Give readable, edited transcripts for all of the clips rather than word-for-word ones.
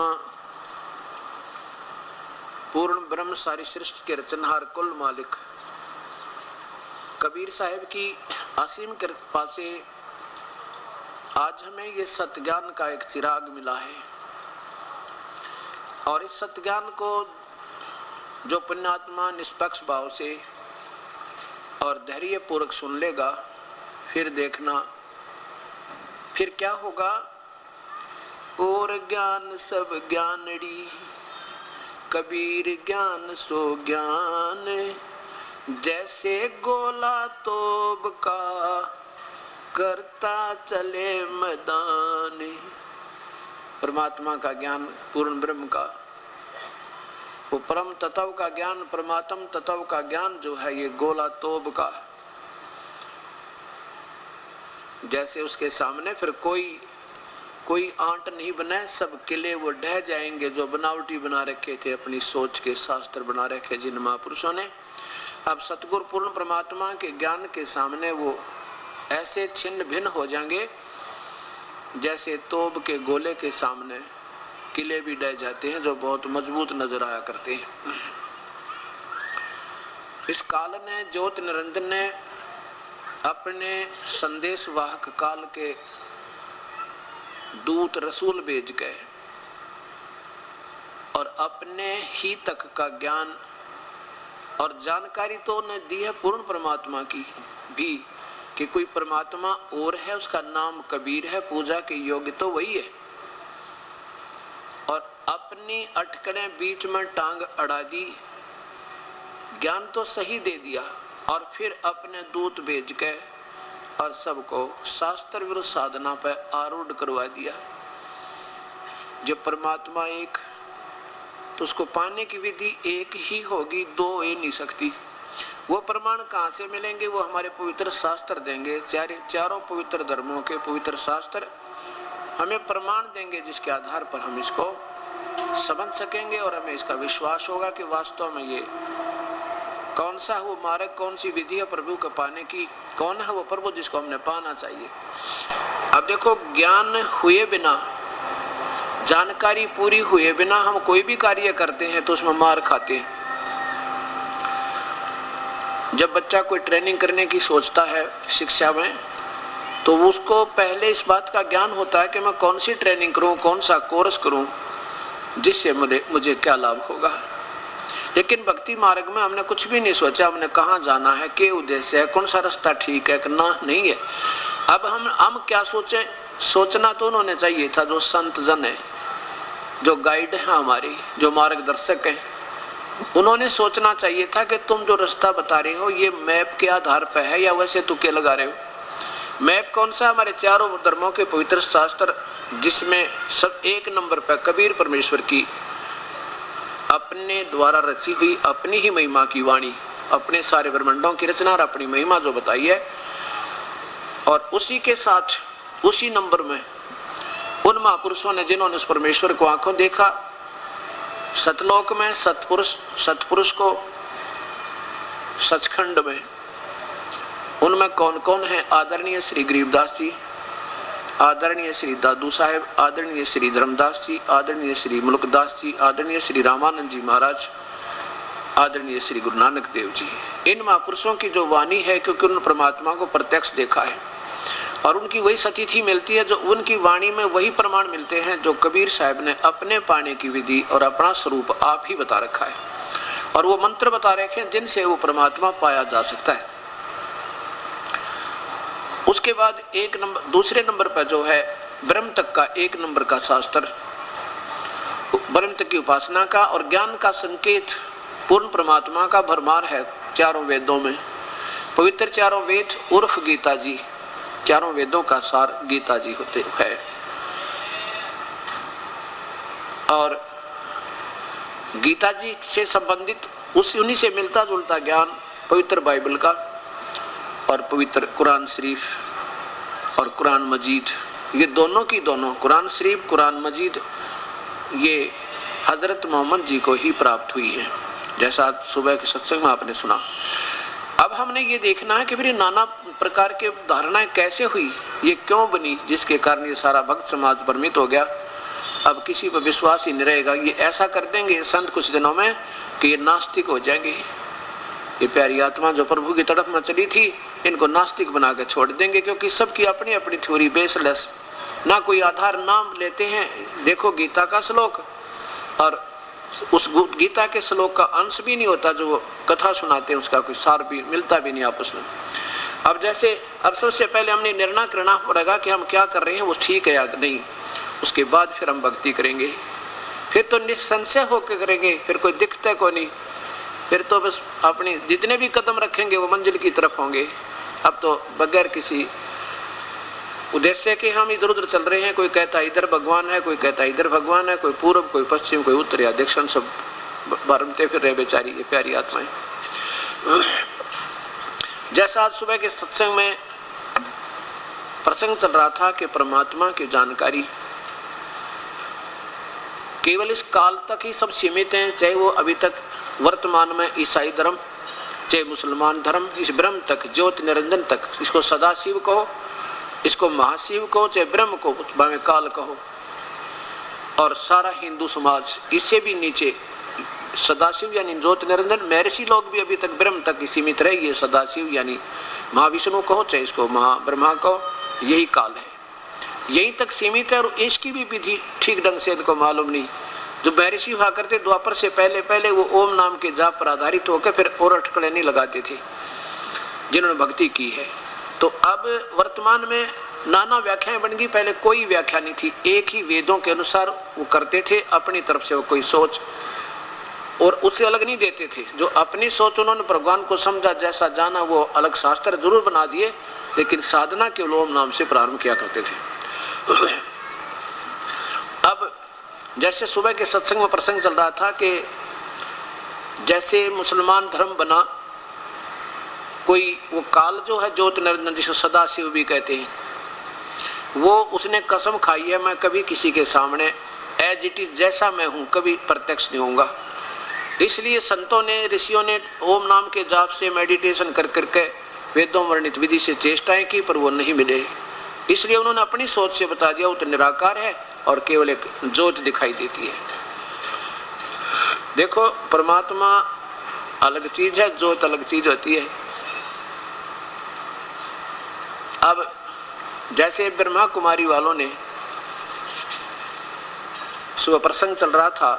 परमात्मा पूर्ण ब्रह्म सारी सृष्टि के रचनहार कुल मालिक कबीर साहब की असीम कृपा से आज हमें ये सत्य ज्ञान का एक चिराग मिला है। और इस सत्य ज्ञान को जो पुण्यात्मा निष्पक्ष भाव से और धैर्य पूर्वक सुन लेगा, फिर देखना फिर क्या होगा। और ज्ञान सब ज्ञानड़ी कबीर ज्ञान सो ज्ञान, जैसे गोला तोब का करता चले मैदान। परमात्मा का ज्ञान, पूर्ण ब्रह्म का, वो परम तत्व का ज्ञान, परमात्म तत्व का ज्ञान जो है ये गोला तोब का, जैसे उसके सामने फिर कोई आंट नहीं बने, सब किले वो ढह जाएंगे जो बनावटी बना रखे थे, अपनी सोच के शास्त्र बना रखे जिन महापुरुषों ने। अब सतगुरु पूर्ण परमात्मा के ज्ञान के सामने वो ऐसे छिन्न भिन्न हो जाएंगे जैसे तोब के गोले के सामने किले भी ढह जाते हैं जो बहुत मजबूत नजर आया करते हैं। इस काल ने ज्योत निरंजन ने अपने संदेश वाहक काल के दूत रसूल भेज गए और अपने ही तक का ज्ञान और जानकारी तो उन्हें दी है पूर्ण परमात्मा की भी कि कोई परमात्मा और है, उसका नाम कबीर है, पूजा के योग्य तो वही है। और अपनी अटकने बीच में टांग अड़ा दी, ज्ञान तो सही दे दिया और फिर अपने दूत भेज के और सबको शास्त्र विरुद्ध साधना पर आरूढ़ करवा दिया। जब परमात्मा एक तो उसको पाने की विधि एक ही होगी, दो हो नहीं सकती। वो प्रमाण कहाँ से मिलेंगे? वो हमारे पवित्र शास्त्र देंगे। चारों पवित्र धर्मों के पवित्र शास्त्र हमें प्रमाण देंगे जिसके आधार पर हम इसको समझ सकेंगे और हमें इसका विश्वास होगा कि वास्तव में ये कौन सा वो मार्ग, कौन सी विधि है प्रभु को पाने की, कौन है वो प्रभु जिसको हमने पाना चाहिए। अब देखो, ज्ञान हुए बिना, जानकारी पूरी हुए बिना हम कोई भी कार्य करते हैं तो उसमें मार खाते हैं। जब बच्चा कोई ट्रेनिंग करने की सोचता है शिक्षा में, तो उसको पहले इस बात का ज्ञान होता है कि मैं कौन सी ट्रेनिंग करूं, कौन सा कोर्स करूं जिससे मुझे क्या लाभ होगा। लेकिन भक्ति मार्ग में हमने कुछ भी नहीं सोचा, हमने कहाँ जाना है, क्या उद्देश्य है, कौन सा रास्ता ठीक है करना नहीं है। अब हम क्या सोचें? सोचना तो उन्होंने चाहिए था जो संत जन है, जो गाइड है हमारी, जो मार्गदर्शक हैं, उन्होंने सोचना चाहिए था कि तुम जो रास्ता बता रहे हो ये मैप के आधार पर है या वैसे तुक्के लगा रहे हो। मैप कौन सा? हमारे चारों धर्मों के पवित्र शास्त्र, जिसमें सब एक नंबर पर कबीर परमेश्वर की अपने द्वारा रची हुई अपनी ही महिमा की वाणी, अपने सारे ब्रह्मांडों की रचना और अपनी महिमा जो बताई है, और उसी के साथ उसी नंबर में उन महापुरुषों ने जिन्होंने उस परमेश्वर को आंखों देखा, सतलोक में सतपुरुष को सचखंड में, उनमें कौन कौन है? आदरणीय श्री गरीबदास जी, आदरणीय श्री दादू साहेब, आदरणीय श्री धर्मदास जी, आदरणीय श्री मुल्कदास जी, आदरणीय श्री रामानंद जी महाराज, आदरणीय श्री गुरु नानक देव जी। इन महापुरुषों की जो वाणी है, क्योंकि उन्होंने परमात्मा को प्रत्यक्ष देखा है और उनकी वही सतीथि मिलती है, जो उनकी वाणी में वही प्रमाण मिलते हैं जो कबीर साहब ने अपने पाने की विधि और अपना स्वरूप आप ही बता रखा है, और वो मंत्र बता रखे हैं जिनसे वो परमात्मा पाया जा सकता है। उसके बाद दूसरे नंबर पर जो है ब्रह्म तक का एक नंबर का शास्त्र, ब्रह्म तक की उपासना का और ज्ञान का संकेत पूर्ण परमात्मा का भरमार है चारों वेदों में। पवित्र चारों वेद उर्फ गीता जी, चारों वेदों का सार गीता जी होते है। और गीता जी से संबंधित उन्हीं से मिलता जुलता ज्ञान पवित्र बाइबल का और पवित्र कुरान शरीफ और कुरान मजीद, ये दोनों की दोनों, कुरान शरीफ कुरान मजीद, ये हजरत मोहम्मद जी को ही प्राप्त हुई है, जैसा आज सुबह के सत्संग में आपने सुना। अब हमने ये देखना है कि फिर नाना प्रकार के धारणाएं कैसे हुई, ये क्यों बनी, जिसके कारण ये सारा भक्त समाज भ्रमित हो गया अब किसी पर विश्वास ही नहीं रहेगा। ये ऐसा कर देंगे संत कुछ दिनों में कि ये नास्तिक हो जाएंगे। ये प्यारी आत्मा जो प्रभु की तरफ में चली थी, इनको नास्तिक बना के छोड़ देंगे, क्योंकि सबकी अपनी अपनी थ्योरी बेसलेस, ना कोई आधार नाम लेते हैं। देखो गीता का श्लोक, और उस गीता के श्लोक का अंश भी नहीं होता, जो वो कथा सुनाते हैं उसका कोई सार भी मिलता भी नहीं आपस में। अब जैसे अब सबसे पहले हमने निर्णय करना पड़ेगा कि हम क्या कर रहे हैं वो ठीक है या नहीं, उसके बाद फिर हम भक्ति करेंगे। फिर तो निसंशय होकर करेंगे, फिर कोई दिखता को नहीं, फिर तो बस अपनी जितने भी कदम रखेंगे वो मंजिल की तरफ होंगे। अब तो बगैर किसी उद्देश्य के हम इधर उधर चल रहे हैं। कोई कहता इधर भगवान है, कोई कहता इधर भगवान है, कोई पूर्व, कोई पश्चिम, कोई उत्तर या दक्षिण, सब भरमते फिर रहे बेचारी ये प्यारी आत्माएं। जैसा आज सुबह के सत्संग में प्रसंग चल रहा था कि परमात्मा की जानकारी केवल इस काल तक ही सब सीमित हैं, चाहे वो अभी तक वर्तमान में ईसाई धर्म, चाहे मुसलमान धर्म, इस ब्रह्म तक, ज्योति निरंजन तक, इसको सदाशिव कहो, इसको महाशिव कहो, चाहे ब्रह्म को भावे काल कहो, और सारा हिंदू समाज इससे भी नीचे सदाशिव यानी ज्योति निरंजन, महर्षि लोग भी अभी तक ब्रह्म तक ही सीमित रहे। ये सदाशिव यानी महाविष्णु कहो, चाहे इसको महाब्रह्मा कहो, यही काल है, यहीं तक सीमित है। और इसकी भी विधि ठीक ढंग से इनको मालूम नहीं। जो महर्षि हुआ करते द्वापर से पहले पहले वो ओम नाम के जाप पर आधारित होकर फिर और अटकलें नहीं लगाते थे जिन्होंने भक्ति की है। तो अब वर्तमान में नाना व्याख्याएं बन गई, पहले कोई व्याख्या नहीं थी, एक ही वेदों के अनुसार वो करते थे, अपनी तरफ से वो कोई सोच और उससे अलग नहीं देते थे। जो अपनी सोच उन्होंने भगवान को समझा, जैसा जाना, वो अलग शास्त्र जरूर बना दिए, लेकिन साधना केवल ओम नाम से प्रारंभ किया करते थे। अब जैसे सुबह के सत्संग में प्रसंग चल रहा था कि जैसे मुसलमान धर्म बना, कोई वो काल जो है ज्योति निरंजन जिसको सदाशिव भी कहते हैं, वो उसने कसम खाई है मैं कभी किसी के सामने एज इट इज जैसा मैं हूं कभी प्रत्यक्ष नहीं होऊंगा। इसलिए संतों ने, ऋषियों ने ओम नाम के जाप से मेडिटेशन कर करके वेदों वर्णित विधि से चेष्टाएं की, पर वो नहीं मिले। इसलिए उन्होंने अपनी सोच से बता दिया वो तो निराकार है और केवल एक ज्योत दिखाई देती है। देखो परमात्मा अलग चीज है, ज्योत अलग चीज होती है। अब जैसे ब्रह्मा कुमारी वालों ने सुबह प्रसंग चल रहा था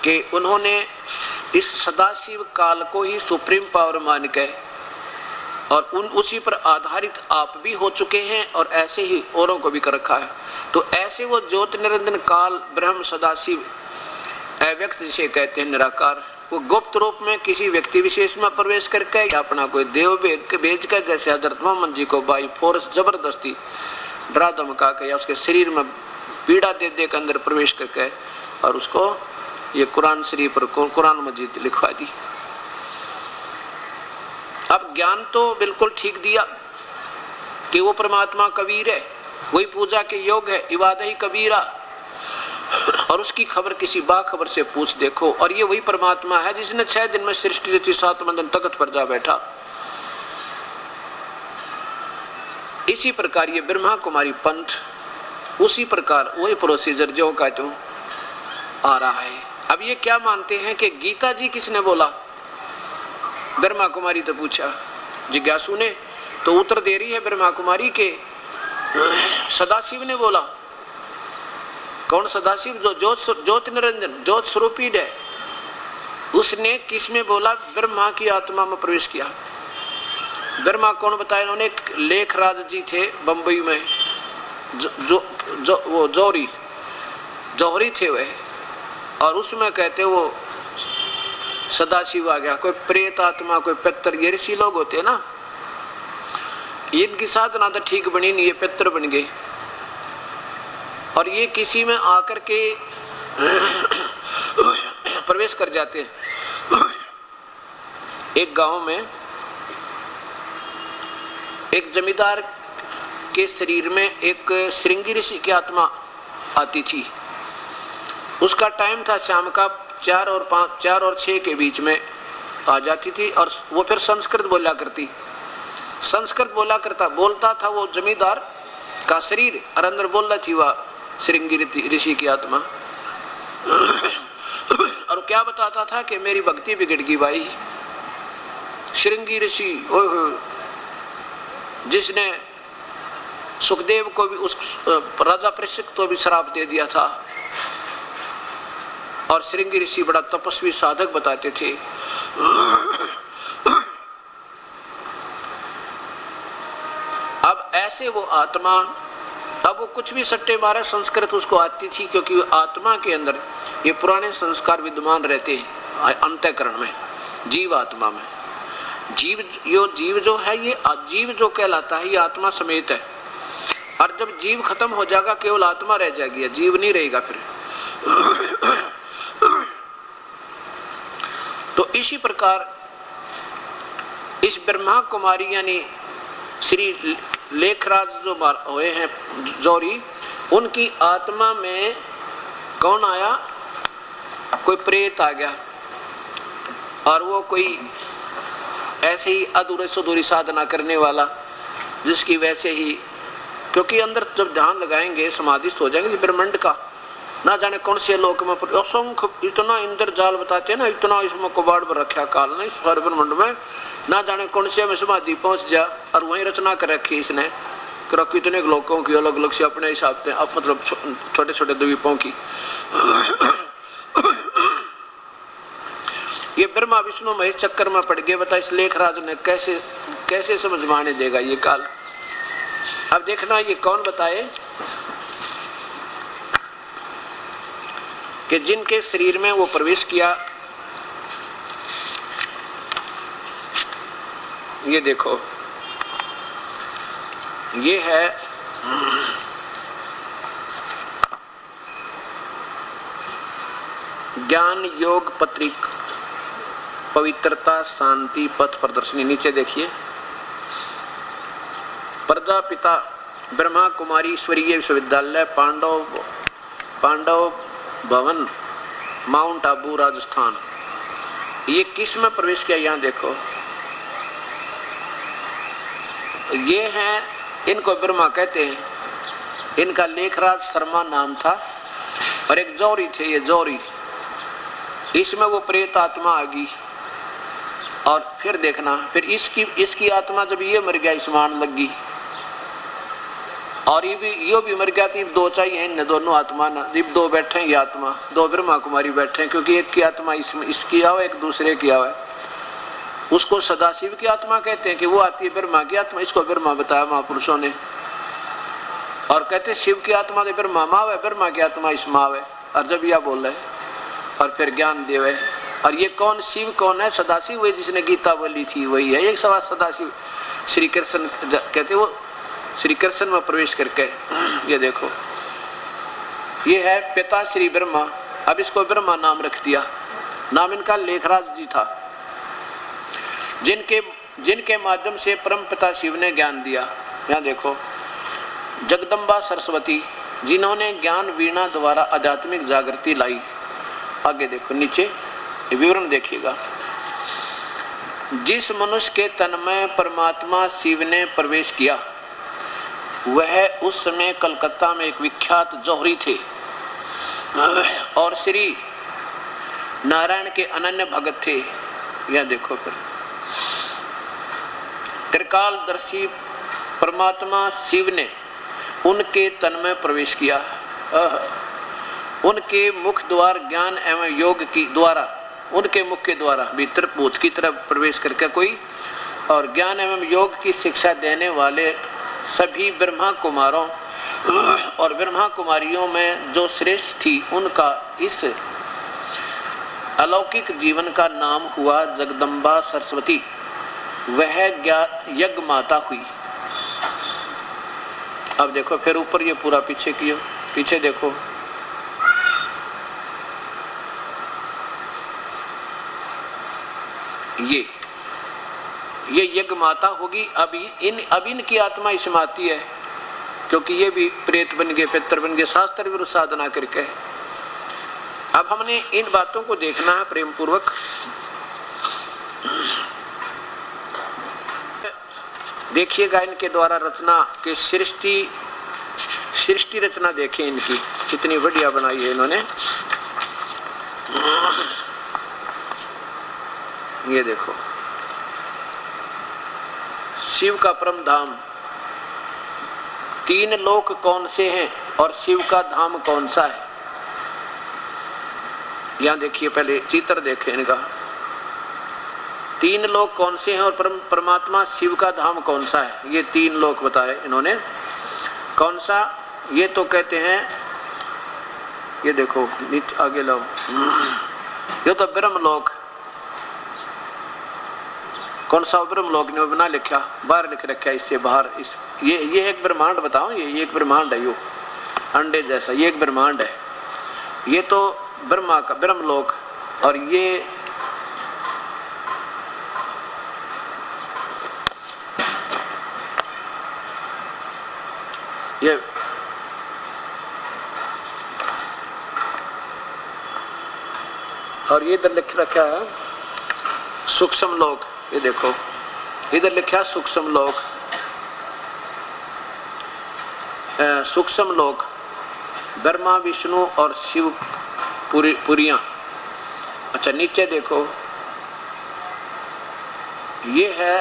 कि उन्होंने इस सदाशिव काल को ही सुप्रीम पावर मान के और उसी पर आधारित आप भी हो चुके हैं और ऐसे ही औरों को भी कर रखा है। तो ऐसे वो ज्योति निरंजन काल ब्रह्म सदाशिव अव्यक्त जिसे कहते हैं निराकार, वो गुप्त रूप में किसी व्यक्ति विशेष में प्रवेश करके या अपना कोई देव भेज कर, जैसे हजरत मोहम्मद जी को बाई फोर्स जबरदस्ती डरा धमका के या उसके शरीर में पीड़ा दे दे के अंदर प्रवेश करके और उसको ये कुरान शरीफ पर कुरान मजीद लिखवा दी। अब ज्ञान तो बिल्कुल ठीक दिया कि वो परमात्मा कबीर है, वही पूजा के योग है, इबादत ही कबीरा, और उसकी खबर किसी बाखबर से पूछ देखो। और ये वही परमात्मा है जिसने 6 दिन में सृष्टि रची, 7वें दिन तख्त पर जा बैठा। इसी प्रकार ये ब्रह्मा कुमारी पंथ उसी प्रकार वही प्रोसीजर जो का तो आ रहा है। अब ये क्या मानते हैं कि गीता जी किसने बोला? ब्रह्मा कुमारी तो पूछा जिज्ञासु ने, तो उत्तर दे रही है ब्रह्मा कुमारी के सदाशिव ने बोला। कौन सदाशिव? जो ज्योति निरंजन ज्योत स्वरूपी है, उसने किस में बोला? ब्रह्मा की आत्मा में प्रवेश किया। ब्रह्मा कौन बताया? उन्होंने एक लेखराज जी थे बंबई में, वो जौहरी थे वह, और उसमें कहते वो सदाशिव आ गया। कोई प्रेत आत्मा, कोई पितर, ये ऋषि लोग होते हैं ना, इनकी साधना तो ठीक बनी नहीं, ये पितर बन गए और ये किसी में आकर के प्रवेश कर जाते हैं। एक गांव में एक जमींदार के शरीर में एक श्रृंगी ऋषि की आत्मा आती थी। उसका टाइम था शाम का 4 और 6 के बीच में आ जाती थी और वो फिर संस्कृत बोला करती। संस्कृत बोलता था वो जमींदार का शरीर और अंदर बोल रही थी वह श्रृंगी ऋषि की आत्मा। और क्या बताता था कि मेरी भक्ति बिगड़ गई भाई। श्रृंगी ऋषि जिसने सुखदेव को भी, उस राजा परीक्षित को भी श्राप दे दिया था, और श्रृंगी ऋषि बड़ा तपस्वी साधक बताते थे। अब ऐसे वो आत्मा, अब वो कुछ भी सट्टे मारे, संस्कृत उसको आती थी, क्योंकि आत्मा के अंदर ये पुराने संस्कार विद्यमान रहते हैं अंतःकरण में, जीव आत्मा में। जीव जो है, ये जीव जो कहलाता है, ये आत्मा समेत है। और जब जीव खत्म हो जाएगा, केवल आत्मा रह जाएगी, जीव नहीं रहेगा फिर। तो इसी प्रकार इस ब्रह्मा कुमारी यानी श्री लेखराज जो हुए हैं जौहरी, उनकी आत्मा में कौन आया? कोई प्रेत आ गया, और वो कोई ऐसे ही अधूरे सुधूरी साधना करने वाला, जिसकी वैसे ही, क्योंकि अंदर जब ध्यान लगाएंगे समाधिस्थ हो जाएंगे ब्रह्मांड का, ना जाने कौन से लोक में असंख्य इतना इंद्र जाल बताते हैं ना, इतना इसमें कबाड़ पर रखा काल ने, इस सारे ब्रह्मांड में ना जाने कौन से में समाधि पहुंच जा, और वही रचना कर रखी इसने, कितने लोगों की अलग अलग से अपने हिसाब से, अब मतलब छोटे छोटे द्वीपों की। ये ब्रह्मा विष्णु महेश चक्कर में पड़ गए। बता इस लेखराज ने कैसे कैसे समझ में आने देगा ये काल। अब देखना ये कौन बताए कि जिनके शरीर में वो प्रवेश किया। ये देखो, ये है ज्ञान योग पत्रिक पवित्रता शांति पथ प्रदर्शनी। नीचे देखिए, प्रजापिता ब्रह्मा कुमारी ईश्वरीय विश्वविद्यालय पांडव भवन माउंट आबू राजस्थान। ये किस में प्रवेश किया? यहाँ देखो, ये हैं, इनको ब्रह्मा कहते हैं। इनका लेखराज शर्मा नाम था, और एक जौहरी थे, ये जौहरी, इसमें वो प्रेत आत्मा आ गई। और फिर देखना, फिर इसकी आत्मा जब ये मर गया, इसमान लग गई, और ये भी मर गया। थी दो चाहिए इन दोनों आत्मा ना, दो बैठे हैं, ये आत्मा दो ब्रह्मा कुमारी बैठे हैं, क्योंकि एक की आत्मा इसकी आवे, एक दूसरे की आवे। उसको सदाशिव की आत्मा कहते हैं कि वो आती है ब्रह्मा की आत्मा, इसको ब्रह्मा बताया महापुरुषों ने। और कहते शिव की आत्मा तो ब्रह्मा में आवे, ब्रह्मा की आत्मा इसमें आवे, और जब यह बोले और फिर ज्ञान देवे। और ये कौन शिव कौन है? सदाशिव, वही जिसने गीता बोली थी वही है। एक सवाल सदाशिव श्री कृष्ण कहते, वो श्री कृष्ण में प्रवेश करके, ये देखो, ये है पिता श्री ब्रह्मा। अब इसको ब्रह्मा नाम रख दिया, नाम इनका लेखराज जी था, जिनके माध्यम से परम पिता शिव ने ज्ञान दिया। यहाँ देखो, जगदम्बा सरस्वती, जिन्होंने ज्ञान वीणा द्वारा आध्यात्मिक जागृति लाई। आगे देखो, नीचे विवरण देखिएगा। जिस मनुष्य के तन में परमात्मा शिव ने प्रवेश किया, वह उस समय कलकत्ता में एक विख्यात जौहरी थे और श्री नारायण के अनन्य भगत थे। यह देखो, फिर त्रिकालदर्शी परमात्मा शिव ने उनके तन में प्रवेश किया। उनके मुख द्वार ज्ञान एवं योग की द्वारा, उनके मुख के द्वारा भीतर भूत की तरफ प्रवेश करके कोई, और ज्ञान एवं योग की शिक्षा देने वाले सभी ब्रह्मा कुमारों और ब्रह्मा कुमारियों में जो श्रेष्ठ थी, उनका इस अलौकिक जीवन का नाम हुआ जगदम्बा सरस्वती। वह यज्ञ माता हुई। अब देखो, फिर ऊपर ये पूरा पीछे किया, पीछे देखो, ये यज्ञ माता होगी। अब इनकी आत्मा इसमें आती है, क्योंकि ये भी प्रेत बन गए, पितर बन गए, शास्त्र विरुद्ध साधना करके। अब हमने इन बातों को देखना है प्रेम पूर्वक। देखिएगा, इनके द्वारा रचना के सृष्टि सृष्टि रचना देखें इनकी कितनी बढ़िया बनाई है इन्होंने। ये देखो, शिव का परम धाम, 3 लोक कौन से हैं और शिव का धाम कौन सा है। यहां देखिए, पहले चित्र देखें इनका, 3 लोक कौन से हैं और परमात्मा शिव का धाम कौन सा है। ये 3 लोक बताए इन्होंने। कौन सा, ये तो कहते हैं, ये देखो नीचे आगे लो, ये तो ब्रह्मलोक। कौन सा ब्रह्मलोक ने बना लिखा, बाहर लिख रखा है, इससे बाहर इस ये एक ब्रह्मांड बताओ, ये एक ब्रह्मांड है, यो अंडे जैसा, ये एक ब्रह्मांड है। ये तो ब्रह्मा का ब्रह्मलोक, और ये और ये इधर लिख रखा है सूक्ष्म लोक। ये देखो इधर लिखा है सूक्ष्म लोक, सूक्ष्म लोक, ब्रह्मा विष्णु और शिव पुरियां। अच्छा नीचे देखो, ये है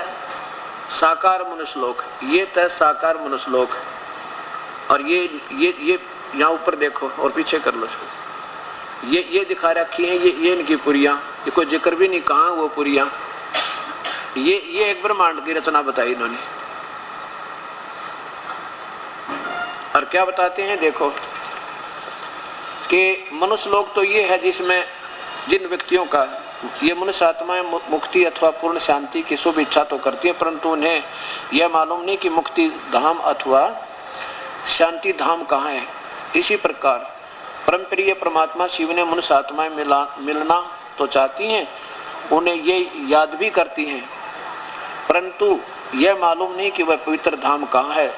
साकार मनुष्य लोक, ये तय साकार मनुष्य लोक, और ये यहाँ ऊपर देखो और पीछे कर लो, ये दिखा रखी है, ये इनकी पुरियां, ये कोई जिक्र भी नहीं कहाँ वो पुरियां। ये एक ब्रह्मांड की रचना बताई इन्होंने। और क्या बताते हैं, देखो कि मनुष्य लोक तो ये है जिसमें जिन व्यक्तियों का, ये मनुष्य आत्माएं मुक्ति अथवा पूर्ण शांति की शुभ इच्छा तो करती है, परंतु उन्हें यह मालूम नहीं कि मुक्ति धाम अथवा शांति धाम कहाँ है। इसी प्रकार परमप्रिय परमात्मा शिव ने मनुष्य आत्माएं मिलना तो चाहती हैं, उन्हें ये याद भी करती हैं, परंतु यह मालूम नहीं कि वह पवित्र धाम कहाँ है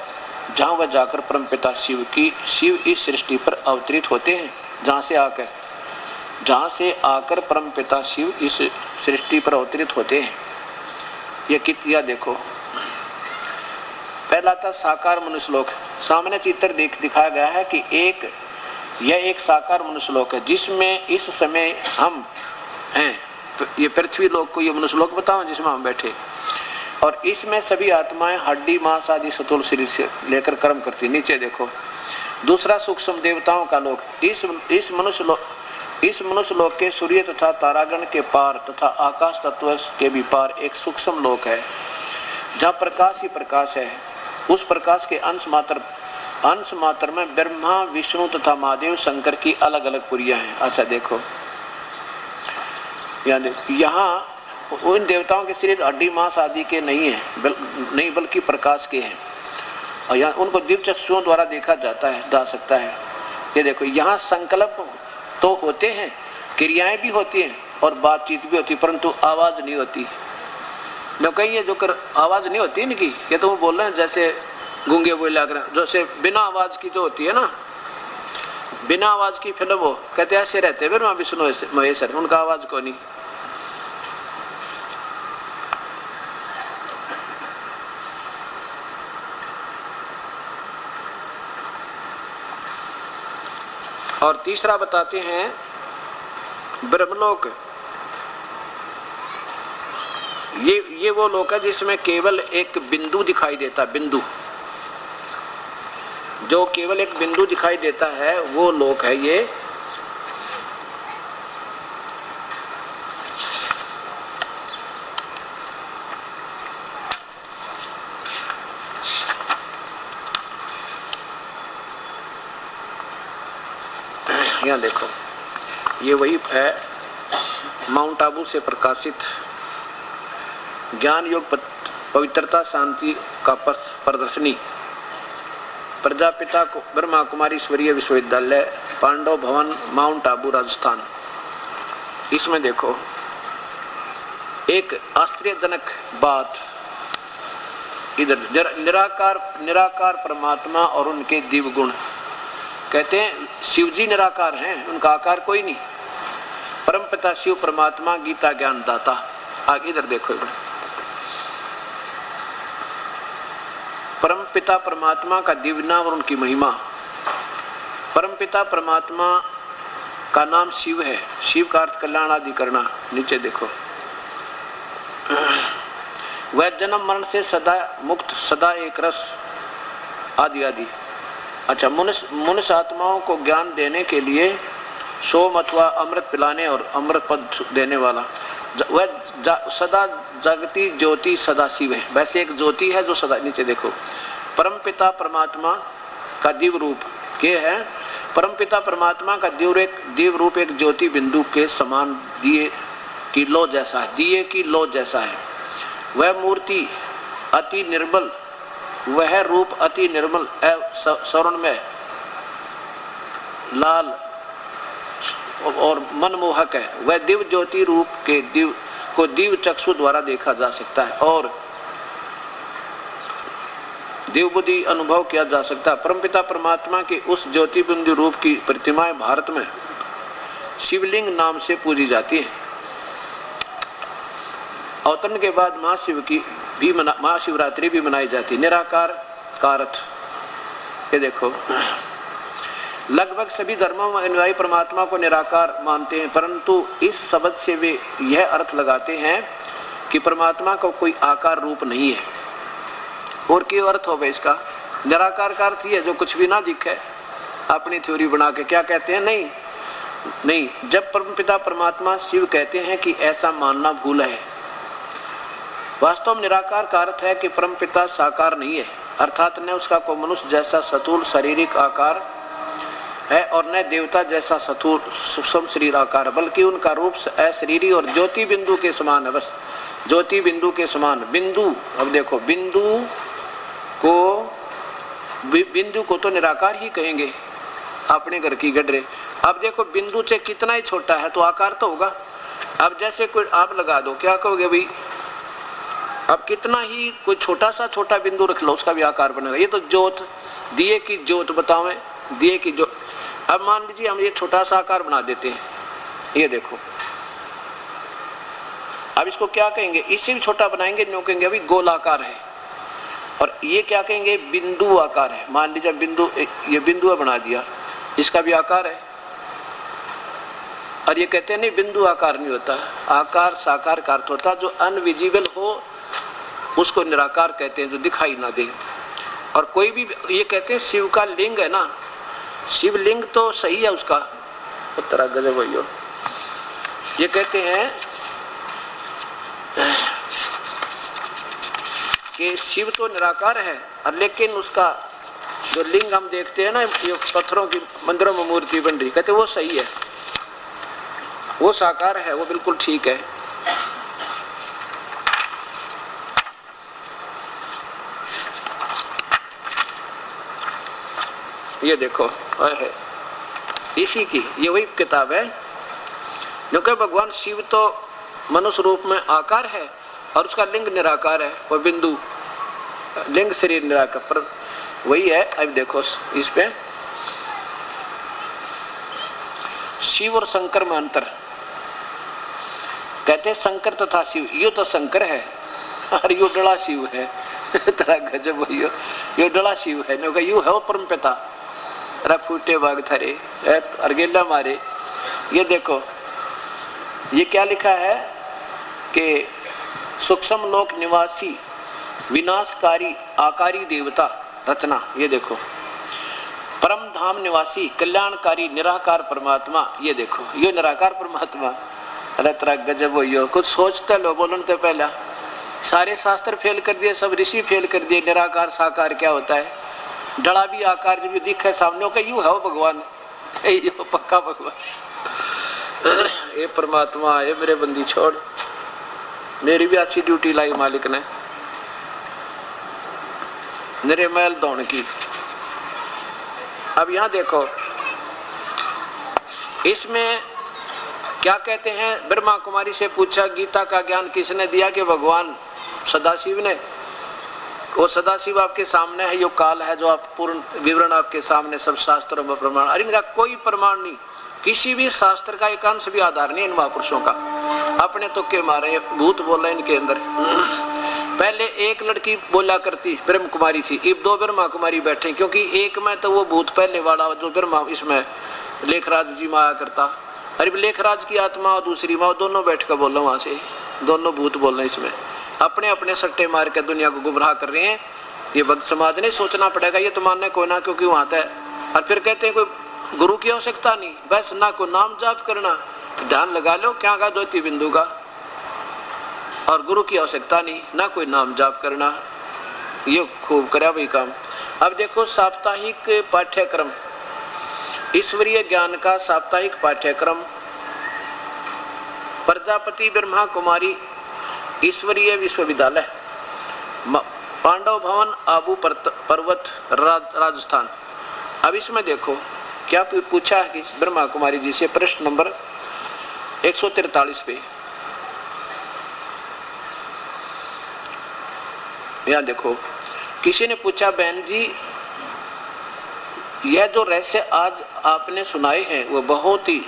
जहाँ वह जाकर परमपिता शिव इस सृष्टि पर अवतरित होते हैं। जहाँ से आकर परमपिता शिव इस सृष्टि पर अवतरित होते हैं। यह देखो, पहला था साकार मनुष्य लोक। सामने चित्र दिखाया गया है कि यह एक साकार मनुष्य लोक है जिसमें इस समय हम हैं। ये पृथ्वी लोक को ये मनुष्य लोक बताओ जिसमें हम बैठे, और इसमें सभी आत्माएं हड्डी मांस आदि स्थूल शरीर से लेकर कर्म करती। नीचे देखो, दूसरा सूक्ष्म देवताओं का लोक, इस मनुष्य लोक के सूर्य तथा तारागण के पार तथा आकाश तत्व के भी पार एक सूक्ष्म लोक है जहाँ प्रकाश ही प्रकाश है। उस प्रकाश के अंश मात्र में ब्रह्मा विष्णु तथा महादेव शंकर की अलग अलग पुरियां हैं। अच्छा देखो, यहाँ उन देवताओं के शरीर हड्डी मांस आदि के नहीं है, बल्कि प्रकाश के हैं, और यहाँ उनको दिव्य चक्षुओं द्वारा देखा जा सकता है। ये देखो, यहाँ संकल्प तो होते हैं, क्रियाएं भी होती हैं और बातचीत भी होती, परंतु आवाज नहीं होती। न कहीं ये जो कर आवाज नहीं होती इनकी, ये तो वो बोल रहे हैं जैसे गूंगे बोला कर, जैसे बिना आवाज की जो होती है ना, बिना आवाज की फिल्म, वो कहते ऐसे रहते हैं विष्णु महेश्वर, उनका आवाज को नहीं। और तीसरा बताते हैं ब्रह्मलोक। ये वो लोक है जिसमें केवल एक बिंदु दिखाई देता, बिंदु, जो केवल एक बिंदु दिखाई देता है वो लोक है ये। यहाँ देखो, ये वही है माउंट आबू से प्रकाशित ज्ञान योग पवित्रता शांति का प्रदर्शनी, प्रजापिता ब्रह्मा कुमारी ईश्वरीय विश्वविद्यालय, पांडव भवन, माउंट आबू, राजस्थान। इसमें देखो एक आश्चर्यजनक बात, इधर निराकार परमात्मा और उनके दिव्य गुण। कहते हैं शिव जी निराकार हैं, उनका आकार कोई नहीं। परमपिता शिव परमात्मा गीता ज्ञान दाता। आगे इधर देखो, परमपिता परमात्मा का दिव्य नाम और उनकी महिमा। परमपिता परमात्मा का नाम शिव है। शिव का अर्थ कल्याण आदि करना। नीचे देखो, वह जन्म मरण से सदा मुक्त, सदा एक रस आदि आदि। अच्छा, मनुष्य आत्माओं को ज्ञान देने के लिए सोम अथवा अमृत पिलाने और अमृत पद देने वाला, वह सदा जागती ज्योति सदा शिव है। वैसे एक ज्योति है जो सदा, नीचे देखो, परमपिता परमात्मा का दिव्य रूप के है। परमपिता परमात्मा का दिव्य रूप एक ज्योति बिंदु के समान दिए की लो जैसा है, दिए की लो जैसा है। वह मूर्ति अति निर्मल, वह रूप अति निर्मल स्वर्णमय, लाल और मनमोहक है। वह दिव्य ज्योति रूप के दिव्य चक्षु द्वारा देखा जा सकता है और दिव्य बुद्धि अनुभव किया जा सकता है। परमपिता परमात्मा के उस ज्योति बिंदु रूप की प्रतिमाएं भारत में शिवलिंग नाम से पूजी जाती है। अवतरण के बाद महाशिवरात्रि भी मनाई जाती है। निराकार का अर्थ ये देखो, लगभग सभी धर्मों में अनुयायी परमात्मा को निराकार मानते हैं, परंतु इस शब्द से वे यह अर्थ लगाते हैं कि परमात्मा का कोई आकार रूप नहीं है। और क्यों अर्थ होगा इसका? निराकार का अर्थ ये जो कुछ भी ना दिखे, अपनी थ्योरी बना के क्या कहते हैं, नहीं। जब परमपिता परमात्मा शिव कहते हैं कि ऐसा मानना भूल है। वास्तव में निराकार का अर्थ है कि परमपिता साकार नहीं है, अर्थात न उसका कोई मनुष्य जैसा स्थूल शारीरिक आकार है और न देवता जैसा स्थूल सूक्ष्म शरीर आकार, बल्कि उनका रूप अशरीरी और ज्योति बिंदु के समान है। बस ज्योति बिंदु के समान। बिंदु, अब देखो, बिंदु को तो निराकार ही कहेंगे, अपने घर की गडरे। अब देखो, बिंदु से कितना ही छोटा है तो आकार तो होगा। अब जैसे कोई आप लगा दो, क्या कहोगे भाई, अब कितना ही कोई छोटा बिंदु रख लो, उसका भी आकार बनेगा। ये तो ज्योत, दिए की ज्योत बतावे, दिए की ज्योत। अब मान लीजिए हम ये छोटा सा आकार बना देते हैं, ये देखो। अब इसको क्या कहेंगे, इससे भी छोटा बनाएंगे, न्यू कहेंगे अभी गोलाकार है। और ये क्या कहेंगे, बिंदु आकार है। मान लीजिए बिंदु, ये बिंदु बना दिया, इसका भी आकार है। और ये कहते हैं नहीं, बिंदु आकार नहीं होता, आकार साकार का अर्थ होता जो अनविजिबल हो उसको निराकार कहते हैं, जो दिखाई ना दे। और कोई भी ये कहते हैं शिव का लिंग है ना, शिवलिंग तो सही है उसका, तरह गजब भैया। ये कहते हैं कि शिव तो निराकार है, और लेकिन उसका जो लिंग हम देखते हैं ना, पत्थरों की मंदिरों में मूर्ति बन रही, कहते वो सही है, वो साकार है, वो बिल्कुल ठीक है। ये देखो है इसी की, ये वही किताब है। क्योंकि भगवान शिव तो मनुष्य रूप में आकार है और उसका लिंग निराकार है, वो बिंदु लिंग शरीर निराकार, पर वही है। अब देखो इस पे शिव और शंकर में अंतर। कहते हैं शंकर तथा शिव, यो तो शंकर है और यो डला शिव है। तरह गजब भैया, यो डला शिव है, यू है वो परमपिता, फूटे बाग थरे अर्गेला मारे। ये देखो, ये क्या लिखा है कि सूक्ष्म लोक निवासी विनाशकारी आकारी देवता रचना। ये देखो, परम धाम निवासी कल्याणकारी निराकार परमात्मा। ये देखो, ये निराकार परमात्मा। अरे तरह गजब हो, यो कुछ सोचते लो बोलने तो पहला सारे शास्त्र फेल कर दिए, सब ऋषि फेल कर दिए। निराकार साकार क्या होता है? डड़ा भी आकार जब दिखे सामने का, यू है वो भगवान, ये पक्का भगवान। ये परमात्मा है मेरे बंदी, छोड़, मेरी भी अच्छी ड्यूटी लाई मालिक ने, मेरे महल दौड़ की। अब यहां देखो, इसमें क्या कहते हैं, ब्रह्मा कुमारी से पूछा गीता का ज्ञान किसने दिया? कि भगवान सदाशिव ने। वो सदाशिव आपके सामने है, यो काल है जो आप पूर्ण विवरण आपके सामने सब शास्त्रों में प्रमाण। अरे इनका कोई प्रमाण नहीं, किसी भी शास्त्र का एक अंश भी आधार नहीं इन महापुरुषों का। अपने तुक्के मारे, भूत बोल रहे इनके अंदर। पहले एक लड़की बोला करती ब्रह्म कुमारी थी, अब 2 ब्रह्मा कुमारी बैठे, क्योंकि एक में तो वो भूत पहले वाला जो ब्रह्मा इसमें लेखराज जी में आया करता, अरे लेखराज की आत्मा और दूसरी माँ दोनों बैठ कर बोल रहे वहां से, दोनों भूत बोल रहे हैं इसमें, अपने अपने सट्टे मार के दुनिया को गुमराह कर रहे हैं। ये भक्त समाज ने सोचना पड़ेगा, ये तो मानने कोई ना, क्योंकि वहां है। और फिर कहते हैं कोई गुरु की आवश्यकता नहीं, बस ना कोई नाम जाप करना, ध्यान लगा लो क्या का द्वैती बिंदु का, और गुरु की आवश्यकता नहीं, ना कोई नाम जाप करना, ये खूब करा वही काम। अब देखो साप्ताहिक पाठ्यक्रम, ईश्वरीय ज्ञान का साप्ताहिक पाठ्यक्रम, प्रजापति ब्रह्मा कुमारी ईश्वरीय विश्वविद्यालय, पांडव भवन, आबू पर्वत, राजस्थान। अब इसमें देखो क्या पूछा है कि ब्रह्मा कुमारी जी से, प्रश्न नंबर 143 पे, यहाँ देखो किसी ने पूछा, बहन जी यह जो रहस्य आज आपने सुनाए हैं वो बहुत ही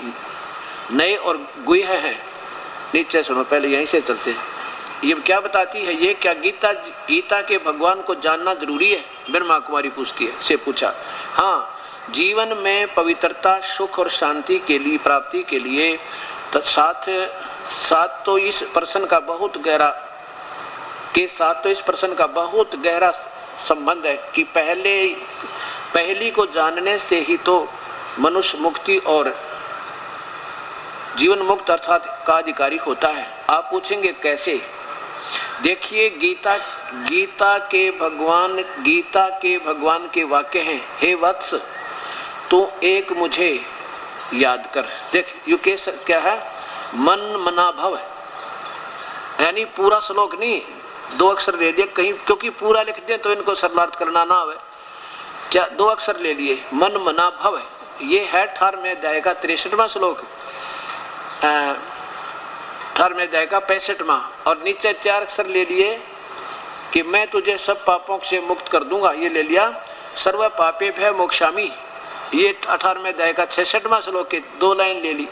नए और गुह्य हैं। नीचे सुनो, पहले यहीं से चलते हैं। ये क्या बताती है, ये क्या गीता के भगवान को जानना जरूरी है? ब्रह्मा कुमारी पूछती है, से पूछा। हाँ, जीवन में पवित्रता, सुख और शांति के लिए, प्राप्ति के लिए साथ तो इस प्रश्न का बहुत गहरा संबंध है कि पहली को जानने से ही तो मनुष्य मुक्ति और जीवन मुक्त अर्थात का अधिकारी होता है। आप पूछेंगे कैसे? देखिए, गीता के भगवान के वाक्य हैं, हे वत्स तो एक मुझे याद कर। देख यू क्या है, मन मना भव, यानी पूरा श्लोक नहीं, 2 अक्षर ले दिए कहीं, क्योंकि पूरा लिख दें तो इनको सरलार्थ करना ना आवे, 2 अक्षर ले लिए, मन मना भव। ये है 18वें अध्याय का 63वां श्लोक, 18वें अध्याय का 65वां, और नीचे 4 अक्षर ले लिए कि मैं तुझे सब पापों से मुक्त कर दूंगा, ये ले लिया, सर्व पापे भय मोक्षामि, ये 18वें अध्याय का 66वां श्लोक के 2 लाइन ले ली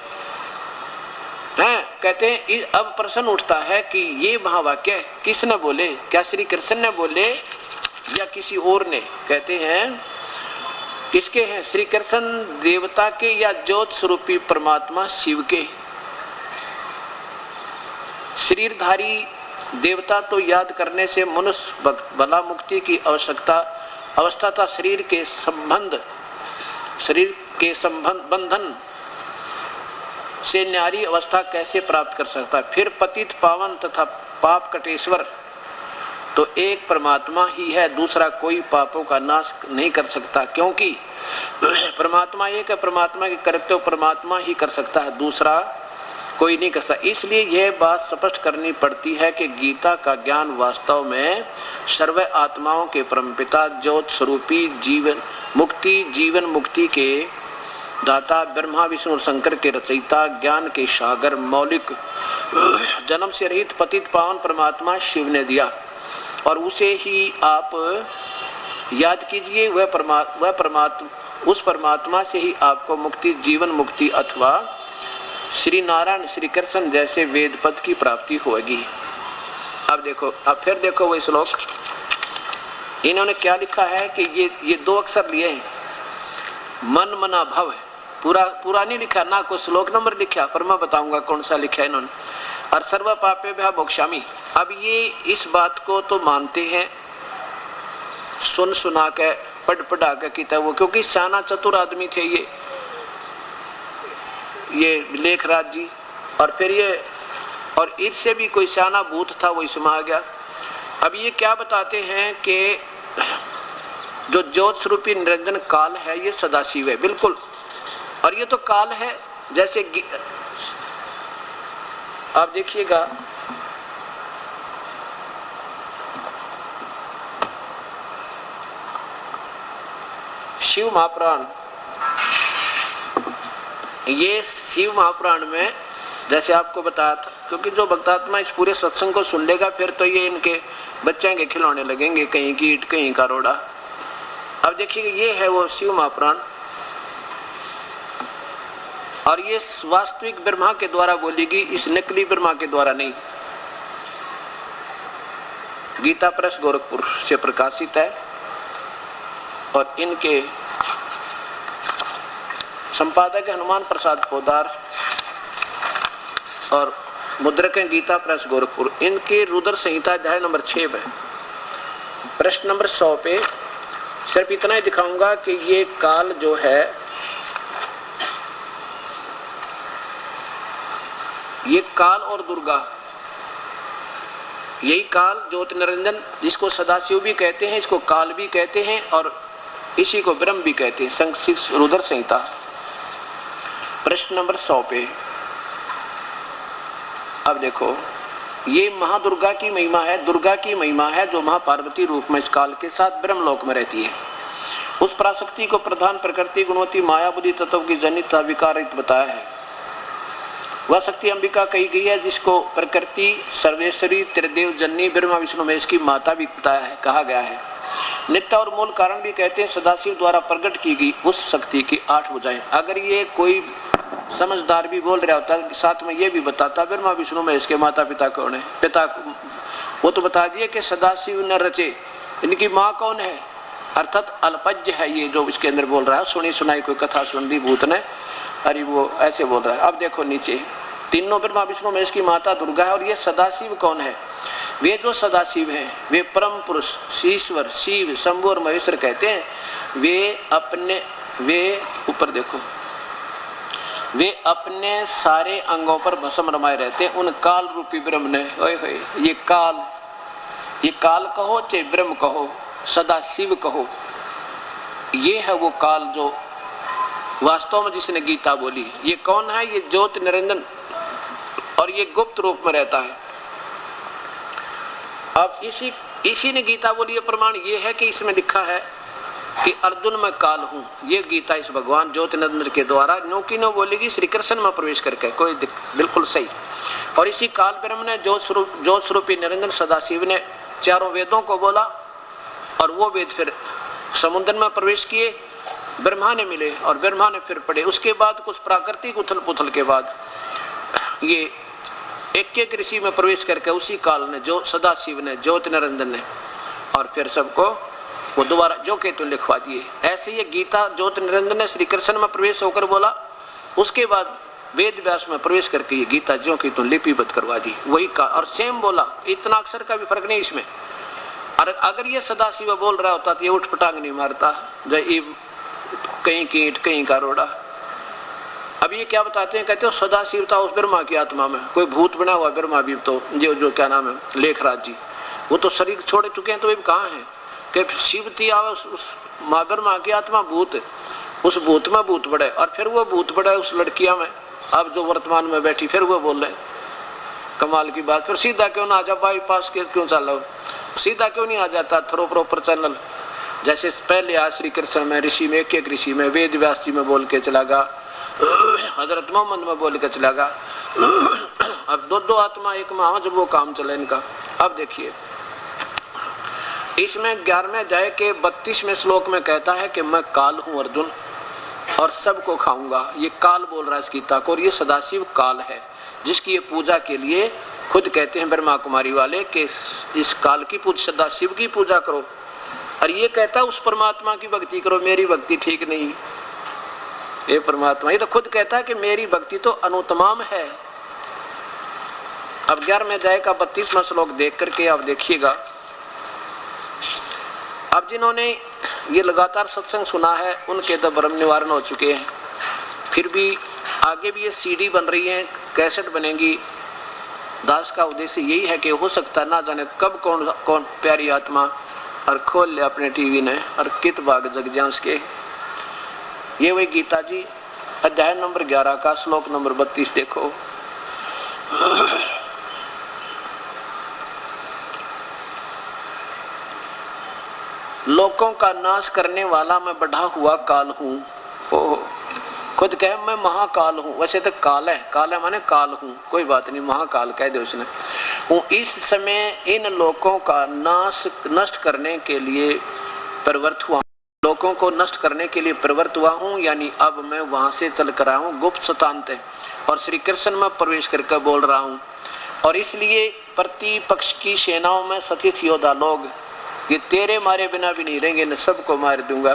हैं। कहते हैं अब प्रश्न उठता है कि ये महावाक्य किसने बोले, क्या श्री कृष्ण ने बोले या किसी और ने? कहते हैं किसके हैं? श्री कृष्ण देवता के या ज्योत स्वरूपी परमात्मा शिव के? शरीरधारी देवता तो याद करने से मनुष्य भला मुक्ति की अवस्था था, शरीर के बंधन से न्यारी अवस्था कैसे प्राप्त कर सकता है? फिर पतित पावन तथा पाप कटेश्वर तो एक परमात्मा ही है, दूसरा कोई पापों का नाश नहीं कर सकता, क्योंकि परमात्मा एक है, परमात्मा के कर्तव्य परमात्मा ही कर सकता है, दूसरा कोई नहीं कर सकता। इसलिए यह बात स्पष्ट करनी पड़ती है कि गीता का ज्ञान वास्तव में सर्व आत्माओं के परमपिता ज्योत स्वरूपी जीवन मुक्ति के दाता ब्रह्मा विष्णु और शंकर के रचयिता ज्ञान के सागर मौलिक जन्म से रहित पतित पावन परमात्मा शिव ने दिया, और उसे ही आप याद कीजिए। उस परमात्मा से ही आपको मुक्ति, जीवन मुक्ति अथवा श्री नारायण श्री कृष्ण जैसे वेद पद की प्राप्ति होगी। अब देखो, अब फिर देखो वो श्लोक, इन्होंने क्या लिखा है कि ये 2 अक्षर लिए हैं, मन मना भव, पूरा नहीं लिखा, ना कोई श्लोक नंबर लिखा, पर मैं बताऊंगा कौन सा लिखा है इन्होंने। और सर्व पापे भय मोक्षामि, अब ये इस बात को तो मानते हैं सुना के पढ़ा के किताब वो, क्योंकि शाना चतुर आदमी थे ये लेखराज जी, और फिर ये और इससे भी कोई शाना भूत था वो इसमें आ गया। अब ये क्या बताते हैं कि जो ज्योत स्वरूपी निरंजन काल है ये सदाशिव है, बिल्कुल, और ये तो काल है जैसे आप देखिएगा शिव महापुराण, ये शिव महापुराण में जैसे आपको बताया था, क्योंकि जो भक्तात्मा इस पूरे सत्संग को सुन लेगा फिर तो ये इनके बच्चे के खिलौने लगेंगे, कहीं की ईंट कहीं का रोड़ा। अब देखिए ये है वो शिव महापुराण, और ये वास्तविक ब्रह्मा के द्वारा बोली गई, इस नकली ब्रह्मा के द्वारा नहीं। गीता प्रेस गोरखपुर से प्रकाशित है और इनके संपादक हनुमान प्रसाद पोदार और मुद्रक हैं गीता प्रेस गोरखपुर। इनके रुद्र संहिता अध्याय नंबर 6 में प्रश्न नंबर 100 पे सिर्फ इतना ही दिखाऊंगा कि ये काल जो है, ये काल और दुर्गा, यही काल ज्योति निरंजन, जिसको सदाशिव भी कहते हैं, इसको काल भी कहते हैं और इसी को ब्रह्म भी कहते हैं। संक्षिप्त रुद्र संहिता प्रश्न नंबर 100 पे अब देखो, ये महादुर्गा की महिमा है, दुर्गा की महिमा है जो महापार्वती रूप में इस काल के साथ ब्रह्मलोक में रहती है। उस पराशक्ति को प्रधान प्रकृति गुणवती माया बुद्धि तत्व की जनित विकारित बताया है। वह शक्ति अंबिका कही गई है, जिसको प्रकृति सर्वेश्वरी त्रिदेव जननी ब्रह्मा विष्णु महेश की माता भी बताया है, कहा गया है। नित्य और मूल कारण भी कहते हैं। सदाशिव द्वारा प्रकट की गई उस शक्ति की 8 भुजाएं। अगर ये कोई समझदार भी बोल रहा होता, साथ में ये भी बताता ब्रह्मा विष्णु महेश के माता पिता कौन है, पिता वो तो बता दिए कि सदाशिव न रचे, इनकी माँ कौन है, अर्थात अल्पज्य है ये जो इसके अंदर बोल रहा है। सुनी सुनाई कोई कथा सुन दी भूत ने, अरे वो ऐसे बोल रहा है। अब देखो नीचे, तीनों ब्रह्मा विष्णु महेश की माता दुर्गा है। और ये सदाशिव कौन है? वे जो सदाशिव हैं वे परम पुरुष ईश्वर शिव शंभु और महेश्वर कहते हैं। वे ऊपर देखो, वे अपने सारे अंगों पर भस्म रमाए रहते हैं उन काल रूपी ब्रह्म ने। ये काल कहो चाहे ब्रह्म कहो, सदा शिव कहो, ये है वो काल जो वास्तव में जिसने गीता बोली। ये कौन है? ये ज्योति निरंजन, और ये गुप्त रूप में रहता है। अब इसी ने गीता बोली। ये प्रमाण ये है कि इसमें लिखा है कि अर्जुन मैं काल हूँ। ये गीता इस भगवान ज्योतिनंदन के द्वारा नो की नो बोलेगी श्री कृष्ण में प्रवेश करके, कोई बिल्कुल सही। और इसी काल ब्रह्म ने जो स्वरूपी निरंजन सदाशिव ने चारों वेदों को बोला और वो वेद फिर समुद्र में प्रवेश किए, ब्रह्मा ने मिले और ब्रह्मा ने फिर पढ़े। उसके बाद कुछ प्राकृतिक उथल पुथल के बाद ये एक ऋषि में प्रवेश करके उसी काल ने जो सदाशिव ने ज्योति निरंजन ने और फिर सबको वो दोबारा जो के तुम लिखवा दिए। ऐसे ये गीता ज्योति निरंजन ने श्री कृष्ण में प्रवेश होकर बोला, उसके बाद वेद व्यास में प्रवेश करके ये गीता जो की तुम लिपिबद्ध करवा दी, वही का और सेम बोला। इतना अक्षर का भी फर्क नहीं इसमें। और अगर ये सदाशिव बोल रहा होता तो ये उठ पटांग नहीं मारता, जय कहीं की ईंट कहीं का रोड़ा। अब ये क्या बताते हैं, कहते हो सदाशिव था उस ब्रह्मा की आत्मा में, कोई भूत बना हुआ ब्रह्मा भी तो जो क्या नाम है लेखराज जी, वो तो शरीर छोड़ चुके हैं, तो वे कहाँ हैं? कि शिव थी आवे उस माँ ब्रह्मा की आत्मा भूत, उस भूत में भूत बढ़े और फिर वो भूत बढ़े उस लड़किया में, अब जो वर्तमान में बैठी फिर वो बोल रहे। कमाल की बात। फिर सीधा क्यों ना आ जा, बाईपास के क्यों चल रहा, सीधा क्यों नहीं आ जाता थ्रो प्रॉपर चैनल? जैसे पहले आज श्री कृष्ण में ऋषि में एक ऋषि में वेद व्यास जी में बोल के चला गया, हजरत मोहम्मद में बोल के चला गया। अब दो आत्मा एक में जब वो काम चले इनका। अब देखिए इसमें 11वें अध्याय के 32वें श्लोक में कहता है कि मैं काल हूं अर्जुन और सबको खाऊंगा। ये काल बोल रहा है इस गीता को, और ये सदाशिव काल है जिसकी ये पूजा के लिए खुद कहते हैं ब्रह्मा कुमारी वाले कि इस काल की पूजा, सदाशिव की पूजा करो। और ये कहता है उस परमात्मा की भक्ति करो, मेरी भक्ति ठीक नहीं। ये परमात्मा ये तो खुद कहता है कि मेरी भक्ति तो अनुत्तम है। अब 11वें अध्याय का 32वां श्लोक देख करके आप देखिएगा। अब जिन्होंने ये लगातार सत्संग सुना है उनके तो भ्रम निवारण हो चुके हैं। फिर भी आगे भी ये सीडी बन रही है, कैसेट बनेगी। दास का उद्देश्य यही है कि हो सकता है ना जाने कब कौन प्यारी आत्मा और खोल ले अपने टीवी ने और कित भाग जगजांश के। ये वही गीता जी अध्याय नंबर 11 का श्लोक नंबर 32 देखो। लोगों का नाश करने वाला मैं बढ़ा हुआ काल हूँ। खुद कहे मैं महाकाल हूँ। वैसे तो काल है माने काल हूँ, कोई बात नहीं, महाकाल कह दे उसने। इस समय इन लोगों का नष्ट करने के लिए प्रवृत्त हुआ, लोगों को नष्ट करने के लिए प्रवृत्त हुआ हूँ। यानी अब मैं वहां से चल कर आया हूँ गुप्त स्थान से और श्री कृष्ण में प्रवेश करके बोल रहा हूँ। और इसलिए प्रतिपक्ष की सेनाओं में सतीश योद्धा लोग ये तेरे मारे बिना भी नहीं रहेंगे, न सबको मार दूंगा।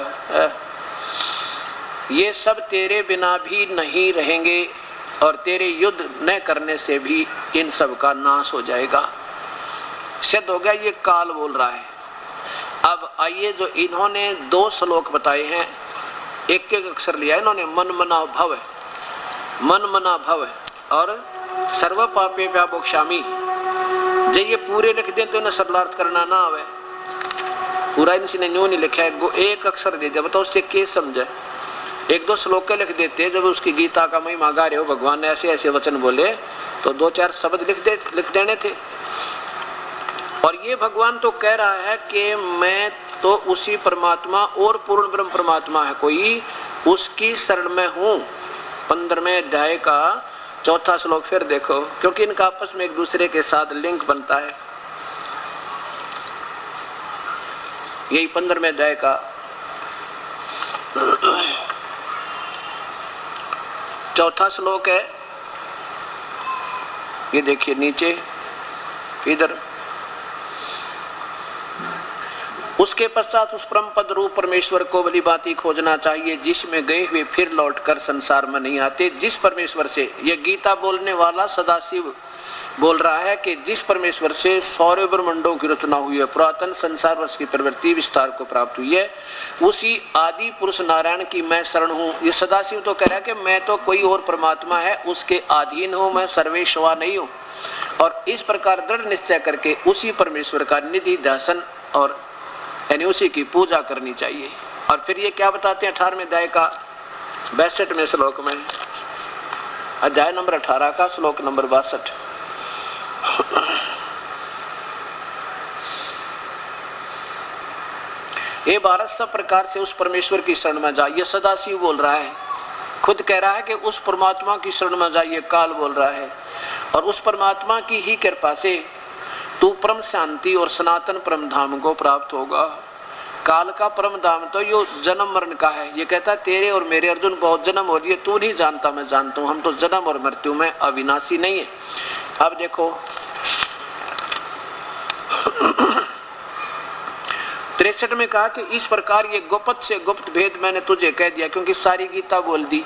ये सब तेरे बिना भी नहीं रहेंगे और तेरे युद्ध न करने से भी इन सब का नाश हो जाएगा। सिद्ध हो गया, ये काल बोल रहा है। अब आइए, जो इन्होंने 2 श्लोक बताए हैं, एक एक अक्षर लिया इन्होंने, मन मना भव, मन मना भव और सर्व पापे व्यामोक्षामि। जब ये पूरे लिख दें तो इन्हें सरलार्थ करना ना आवे, पूरा इनसे न्यू नहीं लिखा है, एक अक्षर दे दिया, बताओ उससे क्या समझे। 1-2 श्लोक के लिख देते, जब उसकी गीता का महिमा गा रहे हो, भगवान ने ऐसे ऐसे वचन बोले, तो 2-4 शब्द लिख देने थे। और ये भगवान तो कह रहा है कि मैं तो उसी परमात्मा और पूर्ण ब्रह्म परमात्मा है कोई, उसकी शरण में हूँ। 15वें अध्याय का 4था श्लोक फिर देखो, क्योंकि इनका आपस में एक दूसरे के साथ लिंक बनता है। यही 15वें अध्याय का 4था श्लोक है। ये देखिए नीचे इधर, उसके पश्चात उस परम पद रूप परमेश्वर को भली भांति खोजना चाहिए, जिसमें गए हुए फिर लौटकर संसार में नहीं आते। जिस परमेश्वर से, ये गीता बोलने वाला सदाशिव बोल रहा है कि जिस परमेश्वर से सौर्य ब्रह्मांडों की रचना हुई है, पुरातन संसार वर्ष की प्रवृत्ति विस्तार को प्राप्त हुई है, उसी आदि पुरुष नारायण की मैं शरण हूँ। ये सदाशिव तो कह रहा है कि मैं तो कोई और परमात्मा है उसके अधीन हूँ, मैं सर्वेश्वर नहीं हूँ। और इस प्रकार दृढ़ निश्चय करके उसी परमेश्वर का निधि ध्यान और यानी उसी की पूजा करनी चाहिए। और फिर ये क्या बताते हैं 18वें अध्याय का 62वें श्लोक में, अध्याय नंबर 18 का श्लोक नंबर 62, ये भारत सब प्रकार से उस परमेश्वर की शरण में जा। ये सदाशिव बोल रहा है, खुद कह रहा है कि उस परमात्मा की शरण में जा। ये काल बोल रहा है, और उस परमात्मा की ही कृपा से तू परम शांति और सनातन परम धाम को प्राप्त होगा। काल का परम धाम तो यो जन्म मरण का है। ये कहता है तेरे और मेरे अर्जुन बहुत जन्म हो रही है, तू नहीं जानता मैं जानता हूँ, हम तो जन्म और मृत्यु में अविनाशी नहीं है। अब देखो 63 में कहा कि इस प्रकार ये गुप्त से गुप्त भेद मैंने तुझे कह दिया, क्योंकि सारी गीता बोल दी।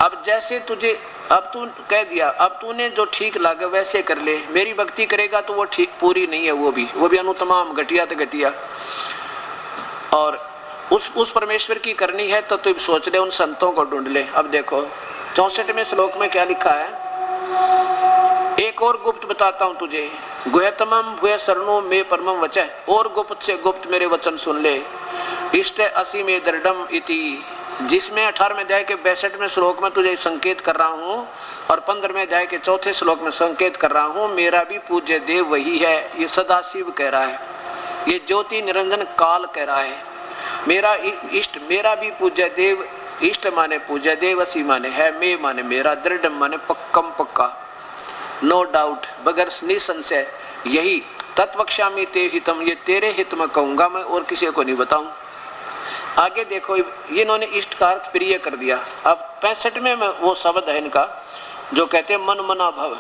अब जैसे तुझे अब तू कह दिया, अब तूने जो ठीक लगे वैसे कर ले। मेरी भक्ति करेगा तो वो ठीक पूरी नहीं है, वो भी अनुतमाम घटिया तो घटिया। और उस परमेश्वर की करनी है तो तू सोच ले, उन संतों को ढूंढ ले। अब देखो 64वें श्लोक में क्या लिखा है, एक और गुप्त बताता हूं तुझे, गुह्यतमम भूय शरणो में परमम वचः, और गुप्त से गुप्त मेरे वचन सुन ले। इष्ट असी में दृढ़म इति, जिसमें 18वें अध्याय के 62वें श्लोक में तुझे संकेत कर रहा हूं, और 15वें अध्याय के 4थे श्लोक में संकेत कर रहा हूं, मेरा भी पूज्य देव वही है। ये सदाशिव कह रहा है, ये ज्योति निरंजन काल कह रहा है। मेरा इष्ट, मेरा भी पूज्य देव, इष्ट माने पूज्य देव, असी माने है, मैं माने मेरा, दृढ़ माने पक्कम पक्का, नो डाउट, बगैर निसंशय, यही तत्वक्ष्यामि ते हितम, ये तेरे हित में कहूंगा मैं और किसी को नहीं बताऊं। आगे देखो, ये इन्होंने इष्ट का अर्थ प्रिय कर दिया। अब 65वें में वो शब्द है इनका जो कहते हैं मन मना भव।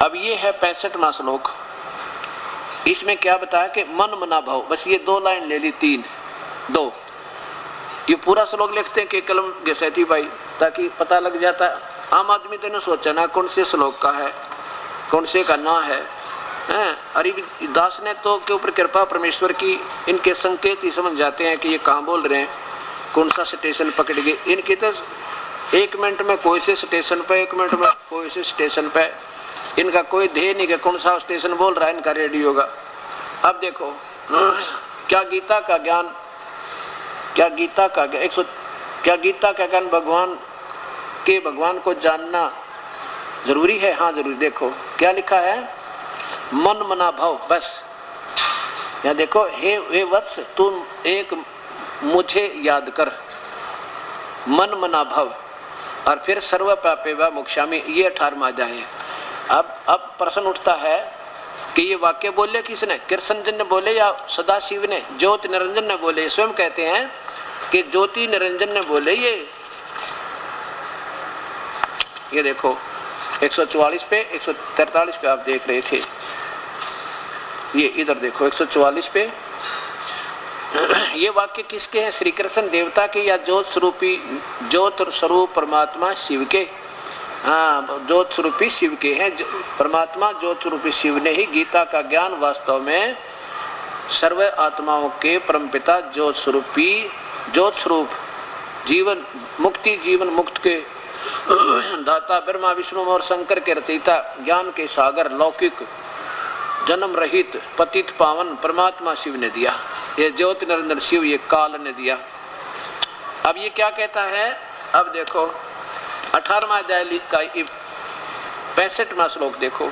अब ये है 65वां श्लोक, इसमें क्या बताया कि मन मना भव, बस ये 2 लाइन ले ली, 2 ये पूरा श्लोक लिखते हैं कि कलम घसैती भाई, ताकि पता लग जाता है। आम आदमी तो नहीं सोचा ना कौन से श्लोक का है, कौन से का ना है। अरे दास ने तो के ऊपर कृपा परमेश्वर की, इनके संकेत ही समझ जाते हैं कि ये कहाँ बोल रहे हैं, कौन सा स्टेशन पकड़ गए। इनके तो 1 मिनट में कोई से स्टेशन पे, 1 मिनट में कोई से स्टेशन पे, इनका कोई ध्येय नहीं कि कौन सा स्टेशन बोल रहा है इनका रेडियो का। अब देखो क्या गीता का ज्ञान, क्या गीता का क्या गीता का ज्ञान भगवान को जानना जरूरी है। हाँ जरूरी। देखो क्या लिखा है, मन मना भव, बस यहाँ देखो, हे वत्स तुम एक मुझे याद कर, मन मना भव, और फिर सर्व पापे व मोक्षामि, ये 18वां अध्याय है। अब प्रश्न उठता है कि ये वाक्य बोले किसने, कृष्ण जी ने बोले या सदाशिव ने, ज्योति निरंजन ने बोले। स्वयं कहते हैं कि ज्योति निरंजन ने बोले ये देखो 144 पे 143 पे आप देख रहे थे, ये इधर देखो 144 पे। ये वाक्य किसके हैं? श्री कृष्ण देवता के या ज्योत स्वरूप परमात्मा शिव के? हाँ, ज्योत स्वरूपी शिव के हैं। परमात्मा ज्योत स्वरूपी शिव ने ही गीता का ज्ञान वास्तव में सर्व आत्माओं के परमपिता ज्योत स्वरूप जीवन मुक्त के दाता ब्रह्मा विष्णु और शंकर के रचयिता ज्ञान के सागर लौकिक जन्म रहित पतित पावन परमात्मा शिव ने दिया। ये ज्योति निरंजन शिव ये काल ने दिया। अब ये क्या कहता है? अब देखो 18वां अध्याय का 65वां श्लोक देखो,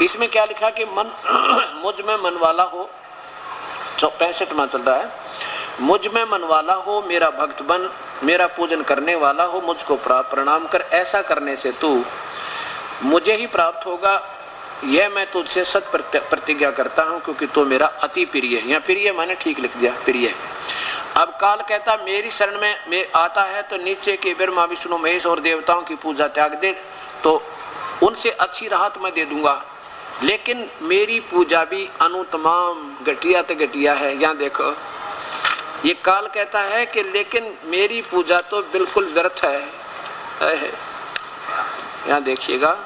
इसमें क्या लिखा कि मन मुझ में मन वाला हो, 65वां चल रहा है, मुझ में मन वाला हो, मेरा भक्त बन, मेरा पूजन करने वाला हो, मुझको प्रणाम कर, ऐसा करने से तू मुझे ही प्राप्त होगा, यह मैं तुझसे सत प्रतिज्ञा करता हूं, क्योंकि तू मेरा अति प्रिय है। यहाँ प्रिय मैंने ठीक लिख दिया, प्रिय। अब काल कहता मेरी शरण में आता है तो नीचे के ब्रह्मा विष्णु महेश और देवताओं की पूजा त्याग दे, तो उनसे अच्छी राहत मैं दे दूंगा, लेकिन मेरी पूजा भी अनुतमाम घटिया तो घटिया है। यहाँ देखो ये काल कहता है कि लेकिन मेरी पूजा तो बिल्कुल व्यर्थ है। यहाँ देखिएगा,